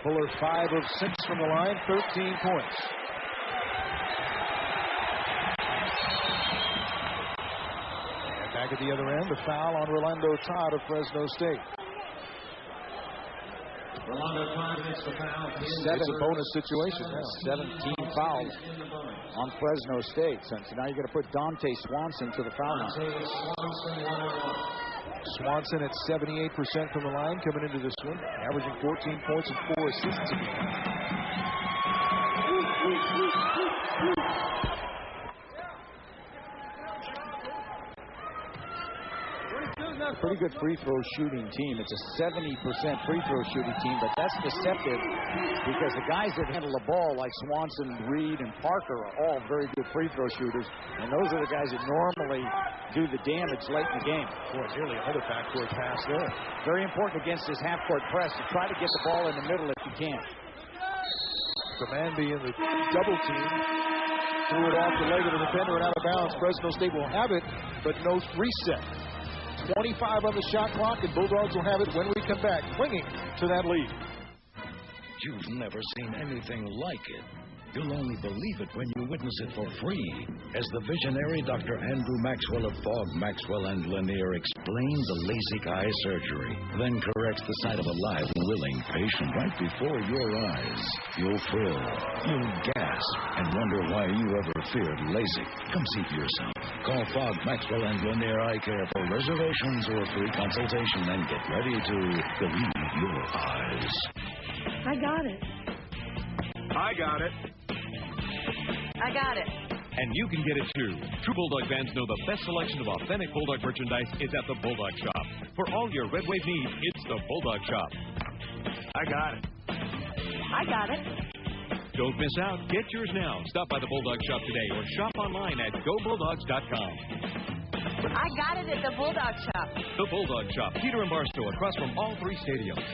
Fuller 5 of 6 from the line, 13 points. And back at the other end, the foul on Rolando Todd of Fresno State. It's a bonus situation now. 17 fouls on Fresno State. So now you're going to put Dante Swanson to the foul line. Swanson at 78% from the line coming into this one, averaging 14 points and 4 assists a game. Pretty good free throw shooting team. It's a 70% free throw shooting team, but that's deceptive because the guys that handle the ball, like Swanson, Reed, and Parker, are all very good free throw shooters, and those are the guys that normally do the damage late in the game. Boy, nearly another backcourt pass there. Very important against this half-court press to try to get the ball in the middle if you can. The man being the double team threw it off the leg of the defender and out of bounds. Fresno State will have it, but no reset. 25 on the shot clock, and Bulldogs will have it when we come back, clinging to that lead. You've never seen anything like it. You'll only believe it when you witness it for free, as the visionary Dr. Andrew Maxwell of Fogg, Maxwell & Lanier explains a LASIK eye surgery, then corrects the sight of a live and willing patient right before your eyes. You'll thrill, you'll gasp, and wonder why you ever feared LASIK. Come see for yourself. Call Fogg, Maxwell & Lanier Eye Care for reservations or a free consultation, and get ready to believe your eyes. I got it. I got it. I got it. And you can get it too. True Bulldog fans know the best selection of authentic Bulldog merchandise is at the Bulldog Shop. For all your Red Wave needs, it's the Bulldog Shop. I got it. I got it. Don't miss out. Get yours now. Stop by the Bulldog Shop today or shop online at GoBulldogs.com. I got it at the Bulldog Shop. The Bulldog Shop, Peter and Barstow, across from all 3 stadiums.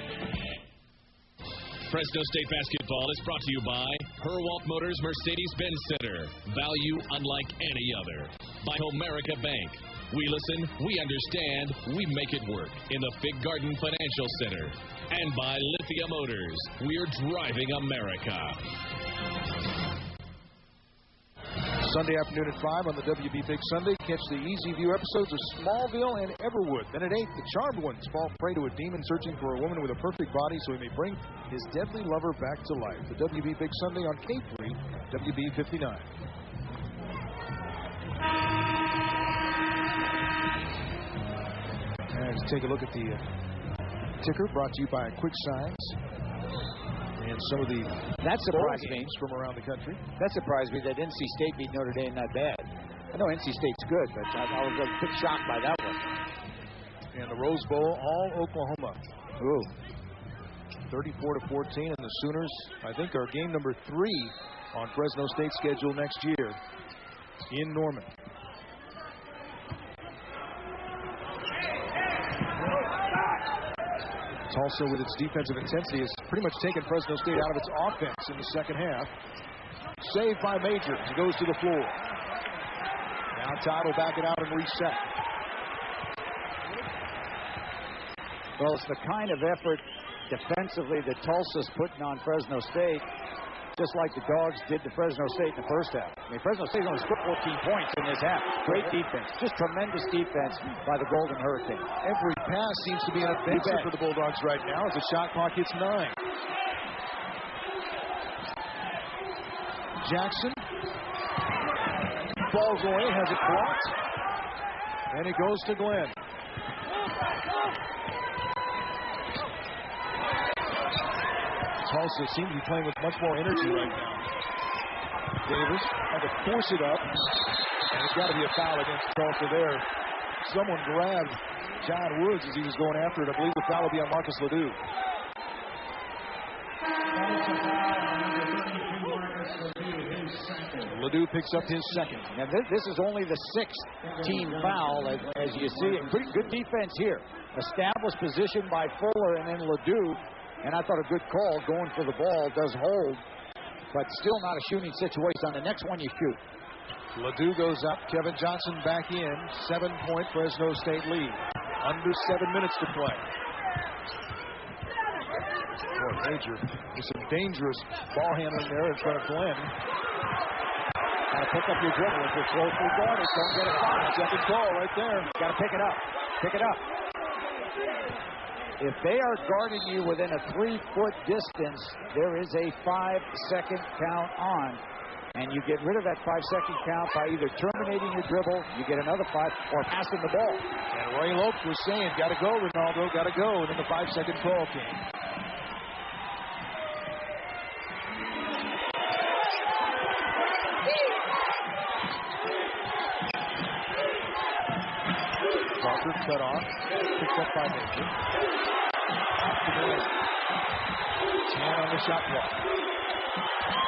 Fresno State basketball is brought to you by Herwalk Motors Mercedes-Benz Center. Value unlike any other. By Comerica Bank. We listen, we understand, we make it work in the Fig Garden Financial Center. And by Lithia Motors. We're driving America. Sunday afternoon at 5 on the WB Big Sunday. Catch the Easy View episodes of Smallville and Everwood. Then at 8, the Charmed Ones fall prey to a demon searching for a woman with a perfect body so he may bring his deadly lover back to life. The WB Big Sunday on K3, WB 59. And let's take a look at the ticker brought to you by Quick Signs. And some of the that surprised me from around the country. That surprised me that NC State beat Notre Dame that bad. I know NC State's good, but I was a bit shocked by that one. And the Rose Bowl, all Oklahoma. Ooh. 34-14, and the Sooners, I think, are game number 3 on Fresno State's schedule next year in Norman. Tulsa, with its defensive intensity, has pretty much taken Fresno State out of its offense in the second half. Saved by Majors. He goes to the floor. Now Todd will back it out and reset. Well, it's the kind of effort defensively that Tulsa's putting on Fresno State, just like the Dogs did to Fresno State in the first half. I mean, Fresno State only scored 14 points in this half. Great defense. Just tremendous defense by the Golden Hurricane. Every pass seems to be an offensive for the Bulldogs right now as the shot clock hits 9. Jackson falls away, has it blocked, and it goes to Glenn. Tulsa seems to be playing with much more energy right now. Davis had to force it up, and it's got to be a foul against Tulsa there. Someone grabbed John Woods as he was going after it. I believe the foul will be on Marcus Ledoux. Ledoux picks up his second. And this is only the 6th team foul, as you see. Pretty good defense here. Established position by Fuller and then Ledoux. And I thought a good call going for the ball. Does hold, but still not a shooting situation. On the next one, you shoot. Ledoux goes up. Kevin Johnson back in. 7-point Fresno State lead. Under 7 minutes to play. Boy, Major with some dangerous ball handling there in front of Glenn. Got to pick up your dribble. If you're closely guarded, don't get a foul. Second call right there. Got to pick it up. Pick it up. If they are guarding you within a 3-foot distance, there is a 5-second count on. And you get rid of that 5-second count by either terminating your dribble, you get another 5, or passing the ball. And Ray Lopes was saying, got to go, Ronaldo, got to go. And then the 5-second call came. Parker cut off, picked up by Major. Hand on the shot clock.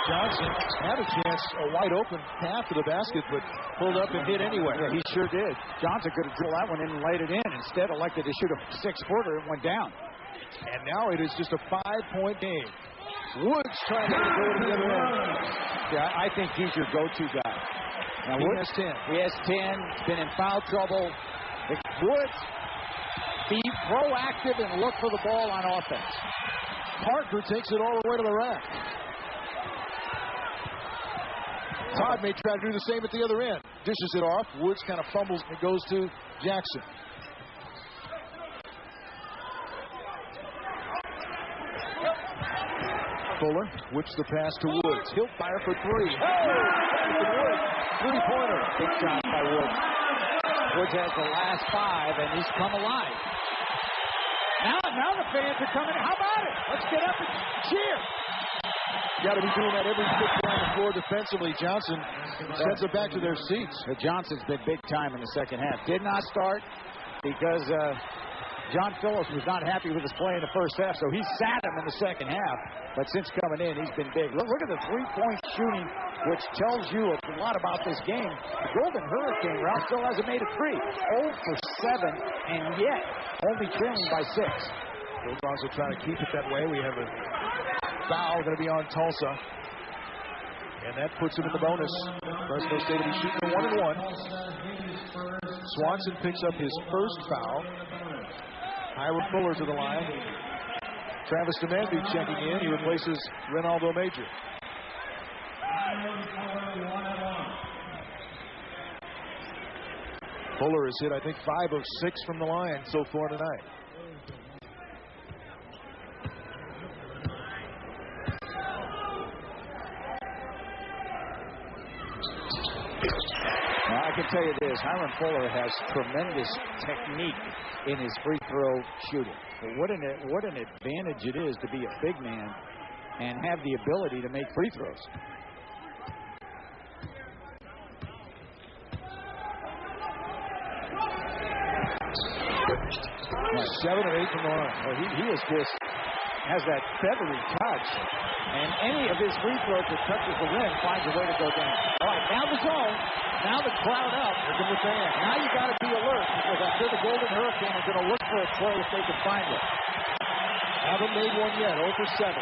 Johnson had a chance, a wide open path to the basket, but pulled up and hit anyway. Yeah, he sure did. Johnson could have drilled that one in and laid it in. Instead, elected to shoot a 6-footer and went down. And now it is just a 5-point game. Woods trying to go to the other end. Yeah, I think he's your go-to guy. Now, He has 10. He has 10. He's been in foul trouble. Woods, be proactive and look for the ball on offense. Parker takes it all the way to the rack. Todd may try to do the same at the other end. Dishes it off. Woods kind of fumbles and it goes to Jackson. Fuller whips the pass to Woods. He'll fire for 3. Woods, 3-pointer. Big shot by Woods. Woods has the last 5, and he's come alive. Now the fans are coming. How about it? Let's get up and cheer. Got to be doing that every kick down the floor defensively. Johnson sends it back to their seats. Johnson's been big time in the second half. Did not start because John Phillips was not happy with his play in the first half, so he sat him in the second half. But since coming in, he's been big. Look at the 3-point shooting, which tells you a lot about this game. The Golden Hurricane, Ralph, still hasn't made a 3. 0 for 7, and yet only trailing by 6. Bulldogs are trying to keep it that way. We have a foul going to be on Tulsa. And that puts him in the bonus. Fresno State will be shooting a 1-and-1. Swanson picks up his first foul. Hiram Fuller to the line. Travis Demandu checking in. He replaces Ronaldo Major. Fuller has hit, I think, 5 of 6 from the line so far tonight. Now, I can tell you this, Hiram Fuller has tremendous technique in his free throw shooting. But what an advantage it is to be a big man and have the ability to make free throws. 7 of 8 from the line. Well, he is just has that feathery touch, and any of his free throws that touches the rim finds a way to go down. All right, now the zone. Now the crowd up. Now you got to be alert because I'm sure the Golden Hurricane are going to look for a play if they can find it. Haven't made one yet. 0 for 7.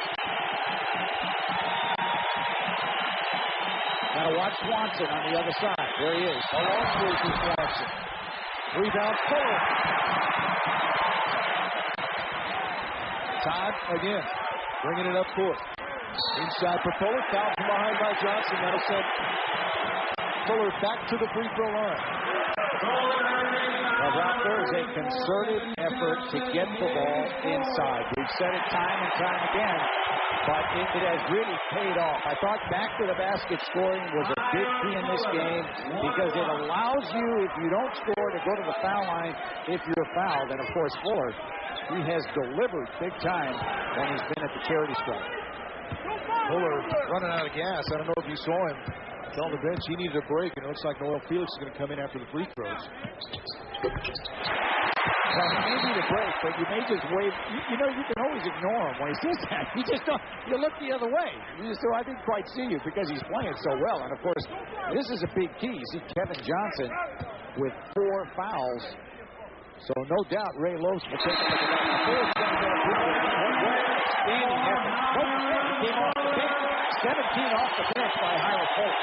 Got to watch Swanson on the other side. There he is. A long play for Swanson. Rebound Fuller. Todd again, bringing it up court. Inside for Fuller. Foul from behind by Johnson. That'll send Fuller back to the free throw line. Now, Ralph, there is a concerted effort to get the ball inside. We've said it time and time again, but it has really paid off. I thought back to the basket scoring was a big key in this game because it allows you, if you don't score, to go to the foul line if you're fouled. And, of course, Fuller, he has delivered big time when he's been at the charity stripe. Fuller running out of gas. I don't know if you saw him on the bench. He needed a break, and it looks like Noel Felix is going to come in after the free throws. Well, he may need a break, but you may just wave. You know, you can always ignore him when he says that. You just don't. You look the other way. You just don't, I didn't quite see you because he's playing so well. And, of course, this is a big key. You see Kevin Johnson with 4 fouls. So, no doubt, Ray Lopes will take a look at that. Fuller's going to go standing effort. Came off the bench. 17 off the bench by Hiram Fuller.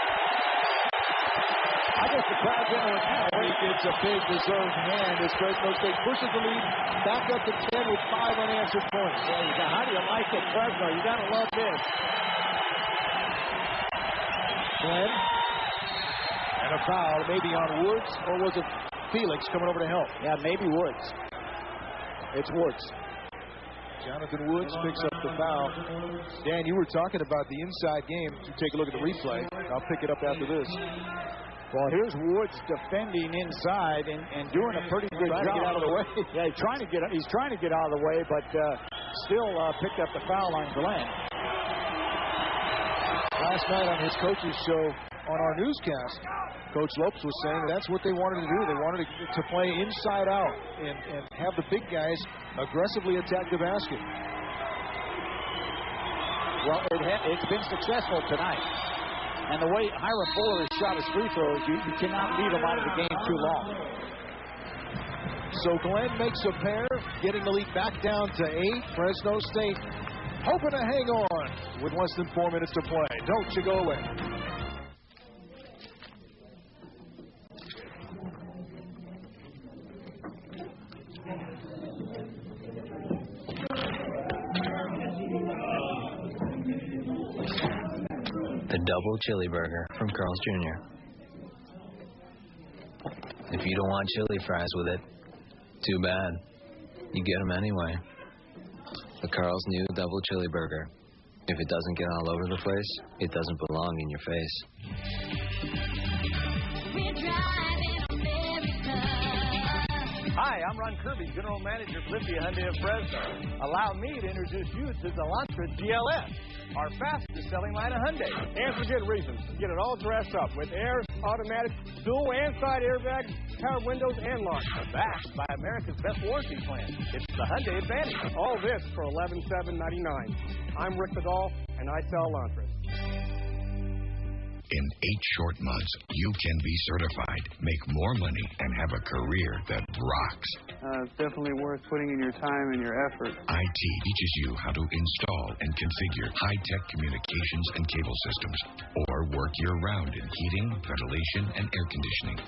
I guess the crowd's in with him. I think it's a big deserved hand as Fresno State pushes the lead back up to 10 with 5 unanswered points. Yeah, how do you like it, Fresno? You got to love this. Glenn. And a foul maybe on Woods, or was it Felix coming over to help? Yeah, maybe Woods. It's Woods. Jonathan Woods picks up the foul. Dan, you were talking about the inside game. You take a look at the replay. I'll pick it up after this. Well, here's Woods defending inside and doing a pretty good job. To get out of the way. Yeah, he's trying to get out of the way, but still picked up the foul on Glenn. Last night on his coach's show on our newscast, Coach Lopes was saying that's what they wanted to do. They wanted to play inside out and have the big guys aggressively attack the basket. Well, it's been successful tonight. And the way Hiram Fuller has shot his free throws, you cannot leave him out of the game too long. So Glenn makes a pair, getting the lead back down to 8. Fresno State hoping to hang on with less than 4 minutes to play. Don't you go away. The double chili burger from Carl's Jr. If you don't want chili fries with it, too bad. You get them anyway. The Carl's new double chili burger. If it doesn't get all over the place, it doesn't belong in your face. Hi, I'm Ron Kirby, General Manager of Lithia Hyundai of Fresno. Allow me to introduce you to the Elantra GLS, our fastest selling line of Hyundai. And for good reasons. Get it all dressed up with air, automatic, dual and side airbags, power windows, and locks. Backed by America's best warranty plan. It's the Hyundai Advantage. All this for $11,799. I'm Rick Vidal, and I sell Elantras. In 8 short months, you can be certified, make more money, and have a career that rocks. It's definitely worth putting in your time and your effort. IT teaches you how to install and configure high-tech communications and cable systems, or work year-round in heating, ventilation, and air conditioning.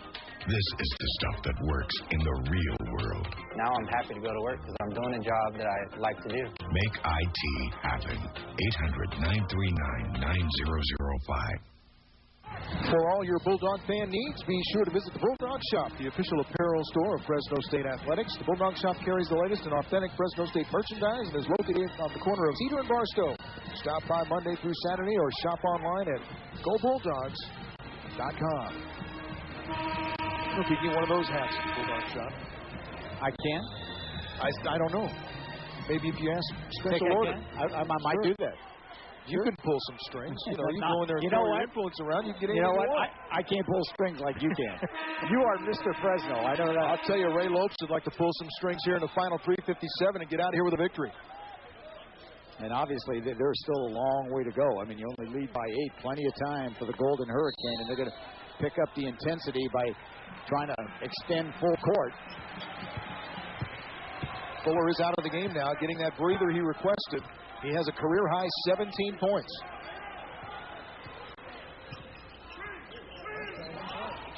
This is the stuff that works in the real world. Now I'm happy to go to work because I'm doing a job that I like to do. Make IT happen. 800-939-9005. For all your Bulldog fan needs, be sure to visit the Bulldog Shop, the official apparel store of Fresno State Athletics. The Bulldog Shop carries the latest and authentic Fresno State merchandise and is located on the corner of Cedar and Barstow. Stop by Monday through Saturday or shop online at GoBulldogs.com. If you get one of those hats at the Bulldog Shop. I can? I don't know. Maybe if you ask special order. I might do that. You can pull some strings. You know, you go in there and throw your influence around. You can get anything you want. I can't pull strings like you can. You are Mr. Fresno. I know that. I'll tell you, Ray Lopes would like to pull some strings here in the final 3:57 and get out of here with a victory. And obviously, there's still a long way to go. I mean, you only lead by 8. Plenty of time for the Golden Hurricane, and they're going to pick up the intensity by trying to extend full court. Fuller is out of the game now, getting that breather he requested. He has a career-high 17 points.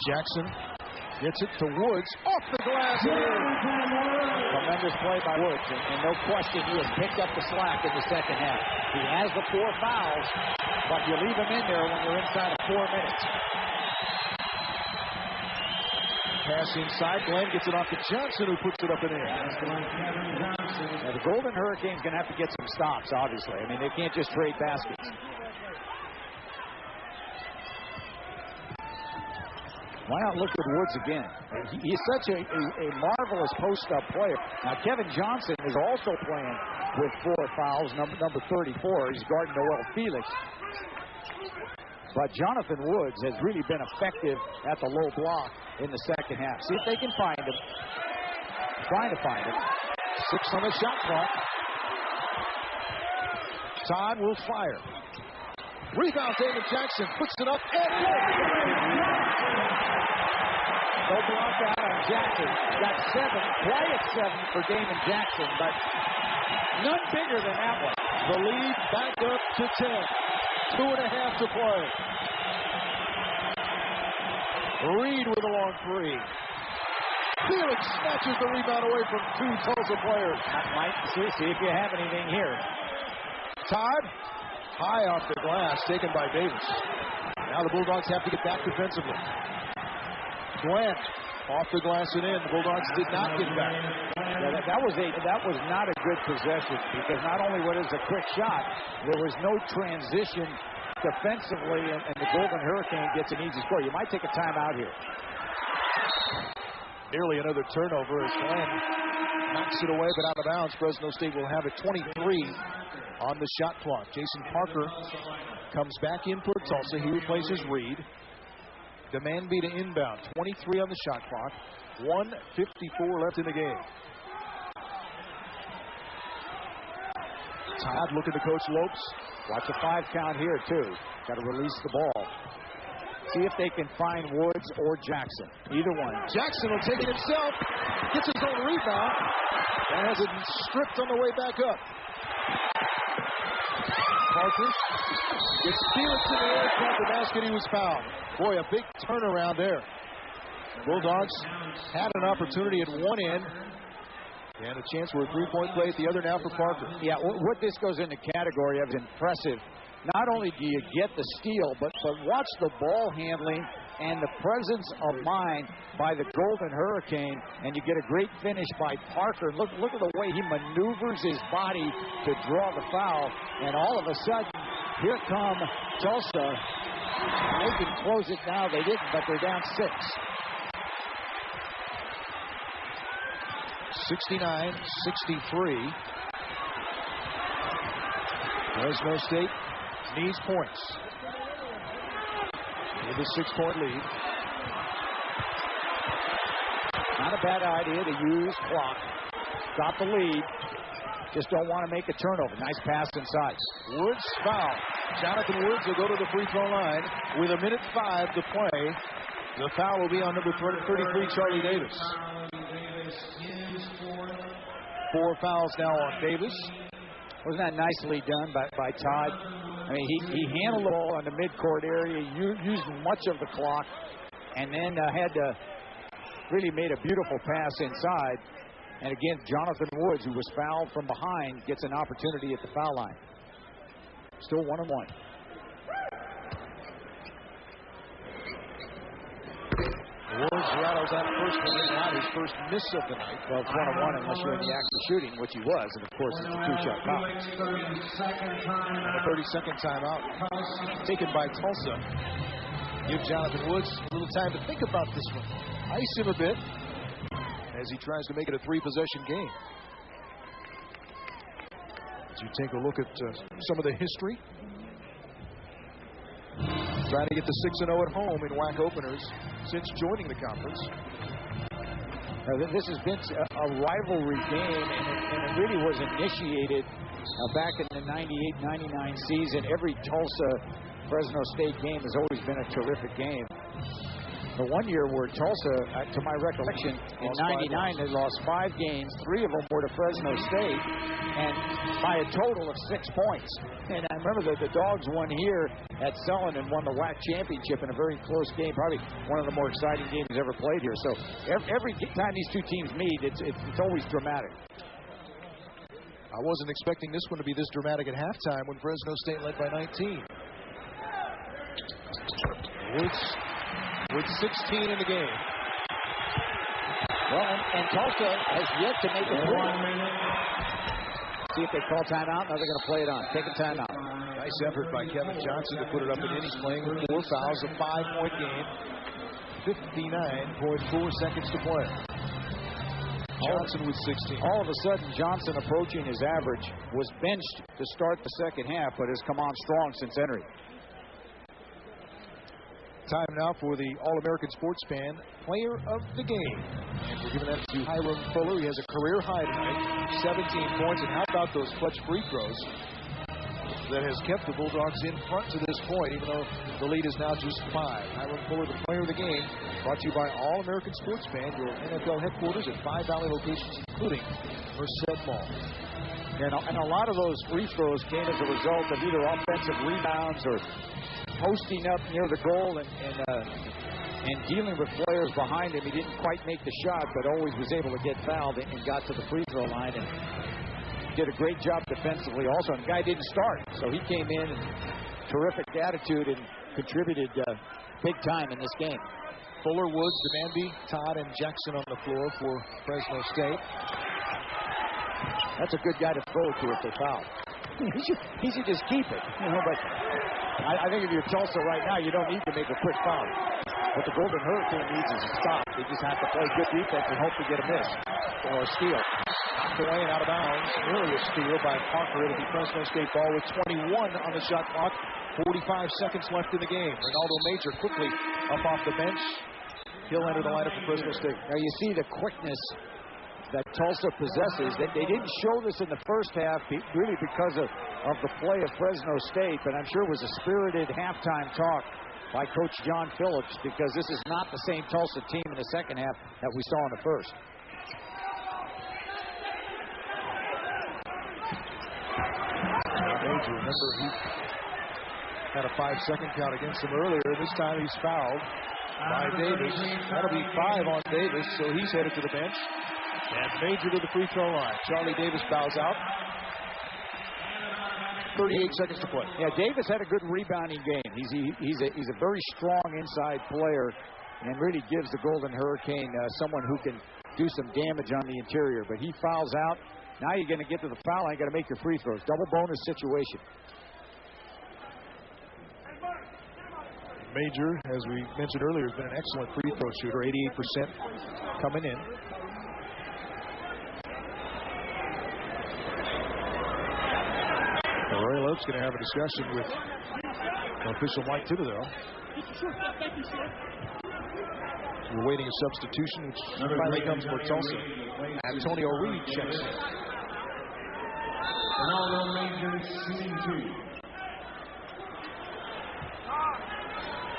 Jackson gets it to Woods. Off the glass. Tremendous play by Woods. And no question, he has picked up the slack in the second half. He has the 4 fouls, but you leave him in there when you're inside of 4 minutes. Pass inside. Glenn gets it off to Johnson, who puts it up and in. Now, the Golden Hurricane's going to have to get some stops, obviously. I mean, they can't just trade baskets. Why not look at Woods again? He's such a marvelous post-up player. Now, Kevin Johnson is also playing with 4 fouls, number 34. He's guarding Noel Felix. But Jonathan Woods has really been effective at the low block in the second half. See if they can find him. Trying to find him. 6 on the shot clock. Todd will fire. Rebound, David Jackson puts it up and in. No block out on Jackson. Got 7, quiet 7 for Damon Jackson, but none bigger than that one. The lead back up to 10. 2.5 to play. Reed with a long 3. Felix snatches the rebound away from 2 Tulsa players. Mike, see if you have anything here. Todd, high off the glass, taken by Davis. Now the Bulldogs have to get back defensively. Glenn Off the glass and in. The Bulldogs did not get back. Yeah, that was not a good possession because not only was it a quick shot, there was no transition defensively, and the Golden Hurricane gets an easy score. You might take a timeout here. Nearly another turnover as Glenn knocks it away, but out of bounds. Fresno State will have it 23 on the shot clock. Jason Parker comes back in for Tulsa. He replaces Reed. Demand be to inbound. 23 on the shot clock. 1:54 left in the game. Todd looking to Coach Lopes. Watch a 5 count here, too. Got to release the ball. See if they can find Woods or Jackson. Either one. Jackson will take it himself. Gets his own rebound. And has it stripped on the way back up. Parker gets Felix in the air. Caught the basket. He was fouled. Boy, a big turnaround there. Bulldogs had an opportunity at one end. And a chance for a three-point play at the other now for Parker. Yeah, what this goes in the category of impressive. Not only do you get the steal, but watch the ball handling and the presence of mind by the Golden Hurricane, and you get a great finish by Parker. Look at the way he maneuvers his body to draw the foul, and all of a sudden, here come Tulsa. They can close it now. They didn't, but they're down 6. 69-63. Fresno State needs points with a 6-point lead. Not a bad idea to use clock. Got the lead. Just don't want to make a turnover. Nice pass inside. Woods foul. Jonathan Woods will go to the free throw line with 1:05 to play. The foul will be on number 33, Charlie Davis. 4 fouls now on Davis. Wasn't that nicely done by Todd? I mean, he handled the ball in the midcourt area, used much of the clock, and then had to really made a beautiful pass inside. And again, Jonathan Woods, who was fouled from behind, gets an opportunity at the foul line. Still 1-1. Woods rattles that first one in, not his first miss of the night. Well, it's 1-1 unless you're in the act of shooting, which he was, and of course it's a 2-shot foul. And a 30-second timeout taken by Tulsa. Give Jonathan Woods a little time to think about this one. Ice him a bit as he tries to make it a 3-possession game. As you take a look at some of the history. Trying to get to 6-0 at home in WAC openers since joining the conference. This has been a rivalry game, and it really was initiated back in the 98-99 season. Every Tulsa-Fresno State game has always been a terrific game. The one year where Tulsa, to my recollection, in 99, they lost 5 games. 3 of them were to Fresno State, and by a total of 6 points. And I remember that the Dogs won here at Sullivan and won the WAC championship in a very close game, probably one of the more exciting games ever played here. So every time these two teams meet, it's always dramatic. I wasn't expecting this one to be this dramatic at halftime when Fresno State led by 19. Woods with 16 in the game. Well, and Tulsa has yet to make a point. See if they call timeout. Now they're going to play it on. Take a timeout. Nice effort by Kevin Johnson to put it up and in. He's playing with 4 fouls, a 5-point game. 59.4 seconds to play. Johnson with 16. All of a sudden, Johnson approaching his average, was benched to start the second half, but has come on strong since entering. Time now for the All-American Sports Fan Player of the Game. And we're giving that to Hiram Fuller. He has a career high tonight, 17 points. And how about those clutch free throws that has kept the Bulldogs in front to this point, even though the lead is now just 5. Hiram Fuller, the Player of the Game, brought to you by All-American Sports Fan, your NFL headquarters at 5 Valley locations, including Merced Mall. And a lot of those free throws came as a result of either offensive rebounds or posting up near the goal and dealing with players behind him. He didn't quite make the shot, but always was able to get fouled and got to the free throw line and did a great job defensively also. And the guy didn't start, so he came in and terrific attitude and contributed big time in this game. Fuller, Woods, Demandi, Todd, and Jackson on the floor for Fresno State. That's a good guy to throw to if they foul. He should just keep it, but I think if you're Tulsa right now, you don't need to make a quick foul. What the Golden Hurricane needs is a stop. They just have to play good defense and hope to get a miss or a steal. Knocked away and out of bounds. Nearly a steal by Parker. It'll be Fresno State ball with 21 on the shot clock. 45 seconds left in the game. Ronaldo Major quickly up off the bench. He'll enter the lineup for Fresno State. Now you see the quickness that Tulsa possesses. They didn't show this in the first half, really because of the play of Fresno State, but I'm sure it was a spirited halftime talk by Coach John Phillips, because this is not the same Tulsa team in the second half that we saw in the first. Major, remember, he had a 5-second count against him earlier. This time he's fouled by Davis. That'll be 5 on Davis, so he's headed to the bench. And Major to the free throw line. Charlie Davis bows out. 38 seconds to play. Yeah, Davis had a good rebounding game. He's a very strong inside player and really gives the Golden Hurricane someone who can do some damage on the interior. But he fouls out. Now you're going to get to the foul line. You got to make your free throws. Double bonus situation. Major, as we mentioned earlier, has been an excellent free throw shooter. 88% coming in. Roy Lope's going to have a discussion with official Mike Thibodeau. We're waiting a substitution, which finally comes for Tulsa. Antonio Reed checks in.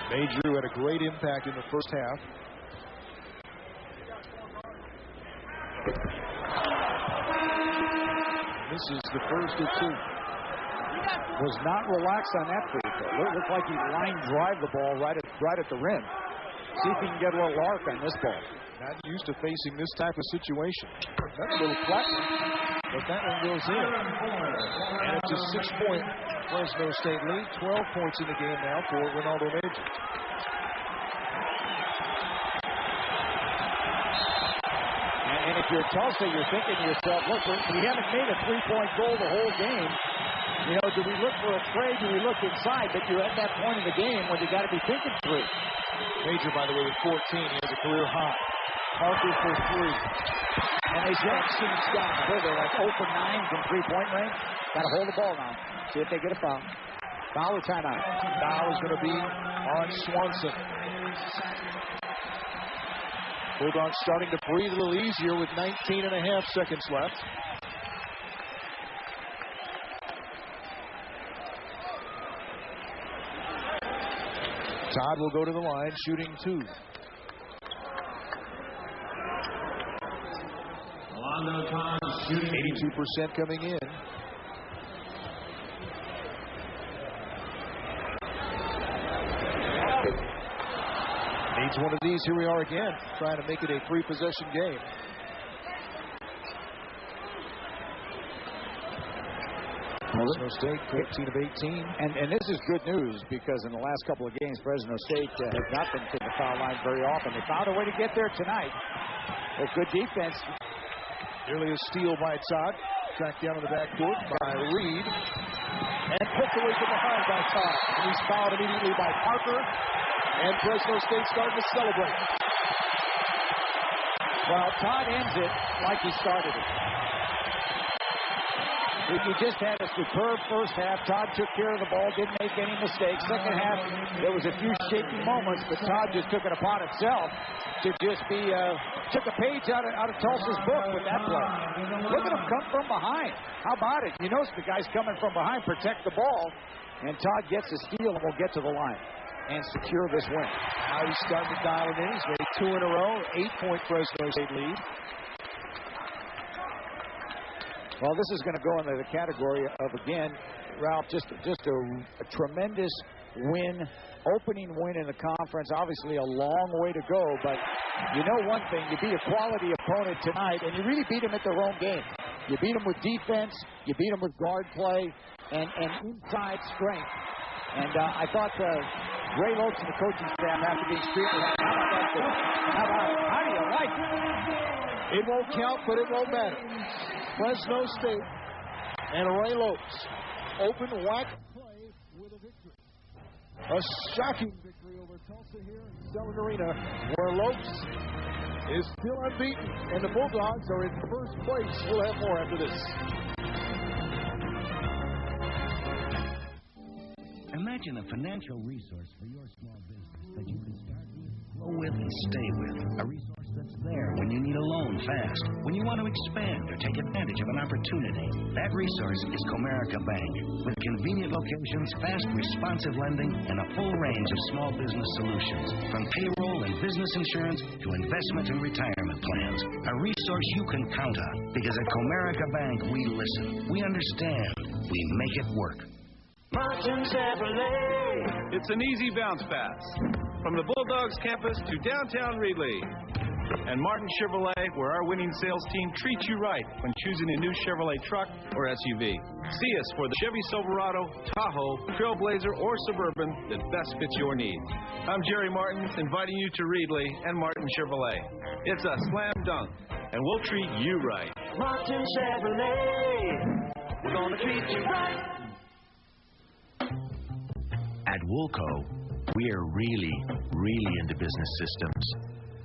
Major had a great impact in the first half. This is the first of 2. Was not relaxed on that free throw. Looked like he line drive the ball right at the rim. See if he can get a little arc on this ball. Not used to facing this type of situation. That's a little flat, but that one goes in. And it's a 6-point Fresno State lead. 12 points in the game now for Ronaldo Major. And if you're Tulsa, you're thinking to yourself, look, we haven't made a 3-point goal the whole game. Do we look for a trade? Do we look inside? But you're at that point in the game when you got to be thinking through. Major, by the way, with 14, he has a career high. Parker for 3. And they Jackson's got they're like 0 for 9 from 3-point range. Got to hold the ball now. See if they get a foul. Foul or timeout? Foul is going to be on Swanson. Bulldogs starting to breathe a little easier with 19.5 seconds left. Todd will go to the line, shooting 2. 82% coming in. Needs one of these. Here we are again, trying to make it a 3-possession game. Fresno State, 14 of 18. And this is good news because in the last couple of games, Fresno State has not been to the foul line very often. They found a way to get there tonight. With good defense. Nearly a steal by Todd. Tracked down in the backcourt by Reed. And picked away from behind by Todd. And he's fouled immediately by Parker. And Fresno State starting to celebrate. Well, Todd ends it like he started it. You just had a superb first half. Todd took care of the ball, didn't make any mistakes. Second half, there was a few shaky moments, but Todd just took it upon himself to just be, took a page out of Tulsa's book with that play. Look at him come from behind. How about it? You notice the guy's coming from behind, protect the ball, and Todd gets a steal and will get to the line and secure this win. Now he's starting to dial it in. He's made 2 in a row, 8-point Fresno State lead. Well, this is going to go into the category of, again, Ralph, just a tremendous win, opening win in the conference. Obviously a long way to go, but you know one thing, you beat a quality opponent tonight, and you really beat them at their own game. You beat them with defense, you beat them with guard play, and inside strength. And I thought Ray Lopes and the coaching staff have to be extremely. How do you like it? It won't count, but it won't matter. Fresno State and Ray Lopes open whack play with a victory. A shocking victory over Tulsa here in Stellar Arena, where Lopes is still unbeaten, and the Bulldogs are in first place. We'll have more after this. Imagine a financial resource for your small business that you can start with, grow with, and stay with. A resource that's there when you need a loan fast, when you want to expand or take advantage of an opportunity. That resource is Comerica Bank. With convenient locations, fast, responsive lending, and a full range of small business solutions. From payroll and business insurance to investment and retirement plans. A resource you can count on. Because at Comerica Bank, we listen, we understand, we make it work. Martin Chevrolet. It's an easy bounce pass from the Bulldogs campus to downtown Reedley. And Martin Chevrolet, where our winning sales team treats you right when choosing a new Chevrolet truck or SUV. See us for the Chevy Silverado, Tahoe, Trailblazer, or Suburban that best fits your needs. I'm Jerry Martin, inviting you to Reedley and Martin Chevrolet. It's a slam dunk, and we'll treat you right. Martin Chevrolet. We're going to treat you right. At Woolco, we are really into business systems.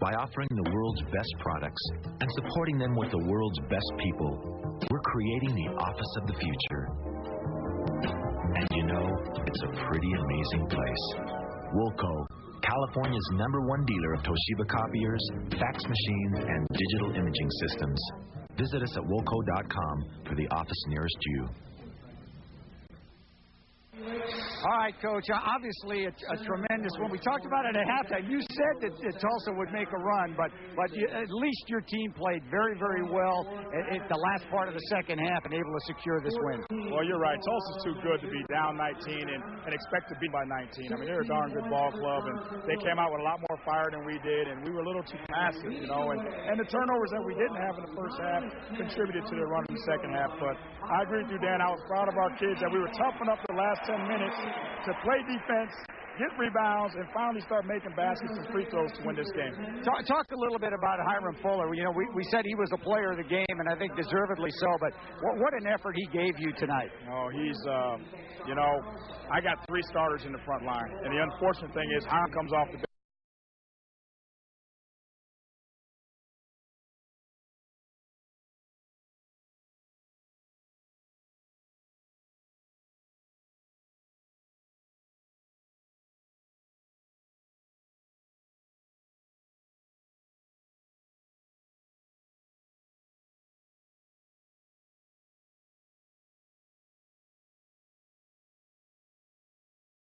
By offering the world's best products and supporting them with the world's best people, we're creating the office of the future. And you know, it's a pretty amazing place. Woolco, California's #1 dealer of Toshiba copiers, fax machines, and digital imaging systems. Visit us at Woolco.com for the office nearest you. All right, Coach. Obviously, a tremendous one. We talked about it at halftime. You said that Tulsa would make a run, but at least your team played very, very well at the last part of the second half and able to secure this win. Well, you're right. Tulsa's too good to be down 19 and expect to beat by 19. I mean, they're a darn good ball club, and they came out with a lot more fire than we did, and we were a little too passive, you know. And the turnovers that we didn't have in the first half contributed to their run in the second half. But I agree with you, Dan. I was proud of our kids that we were tough enough the last 10 minutes to play defense, get rebounds, and finally start making baskets and free throws to win this game. Talk a little bit about Hiram Fuller. You know, we said he was a player of the game, and I think deservedly so, but what an effort he gave you tonight. Oh, he's, I got 3 starters in the front line, and the unfortunate thing is Hiram comes off the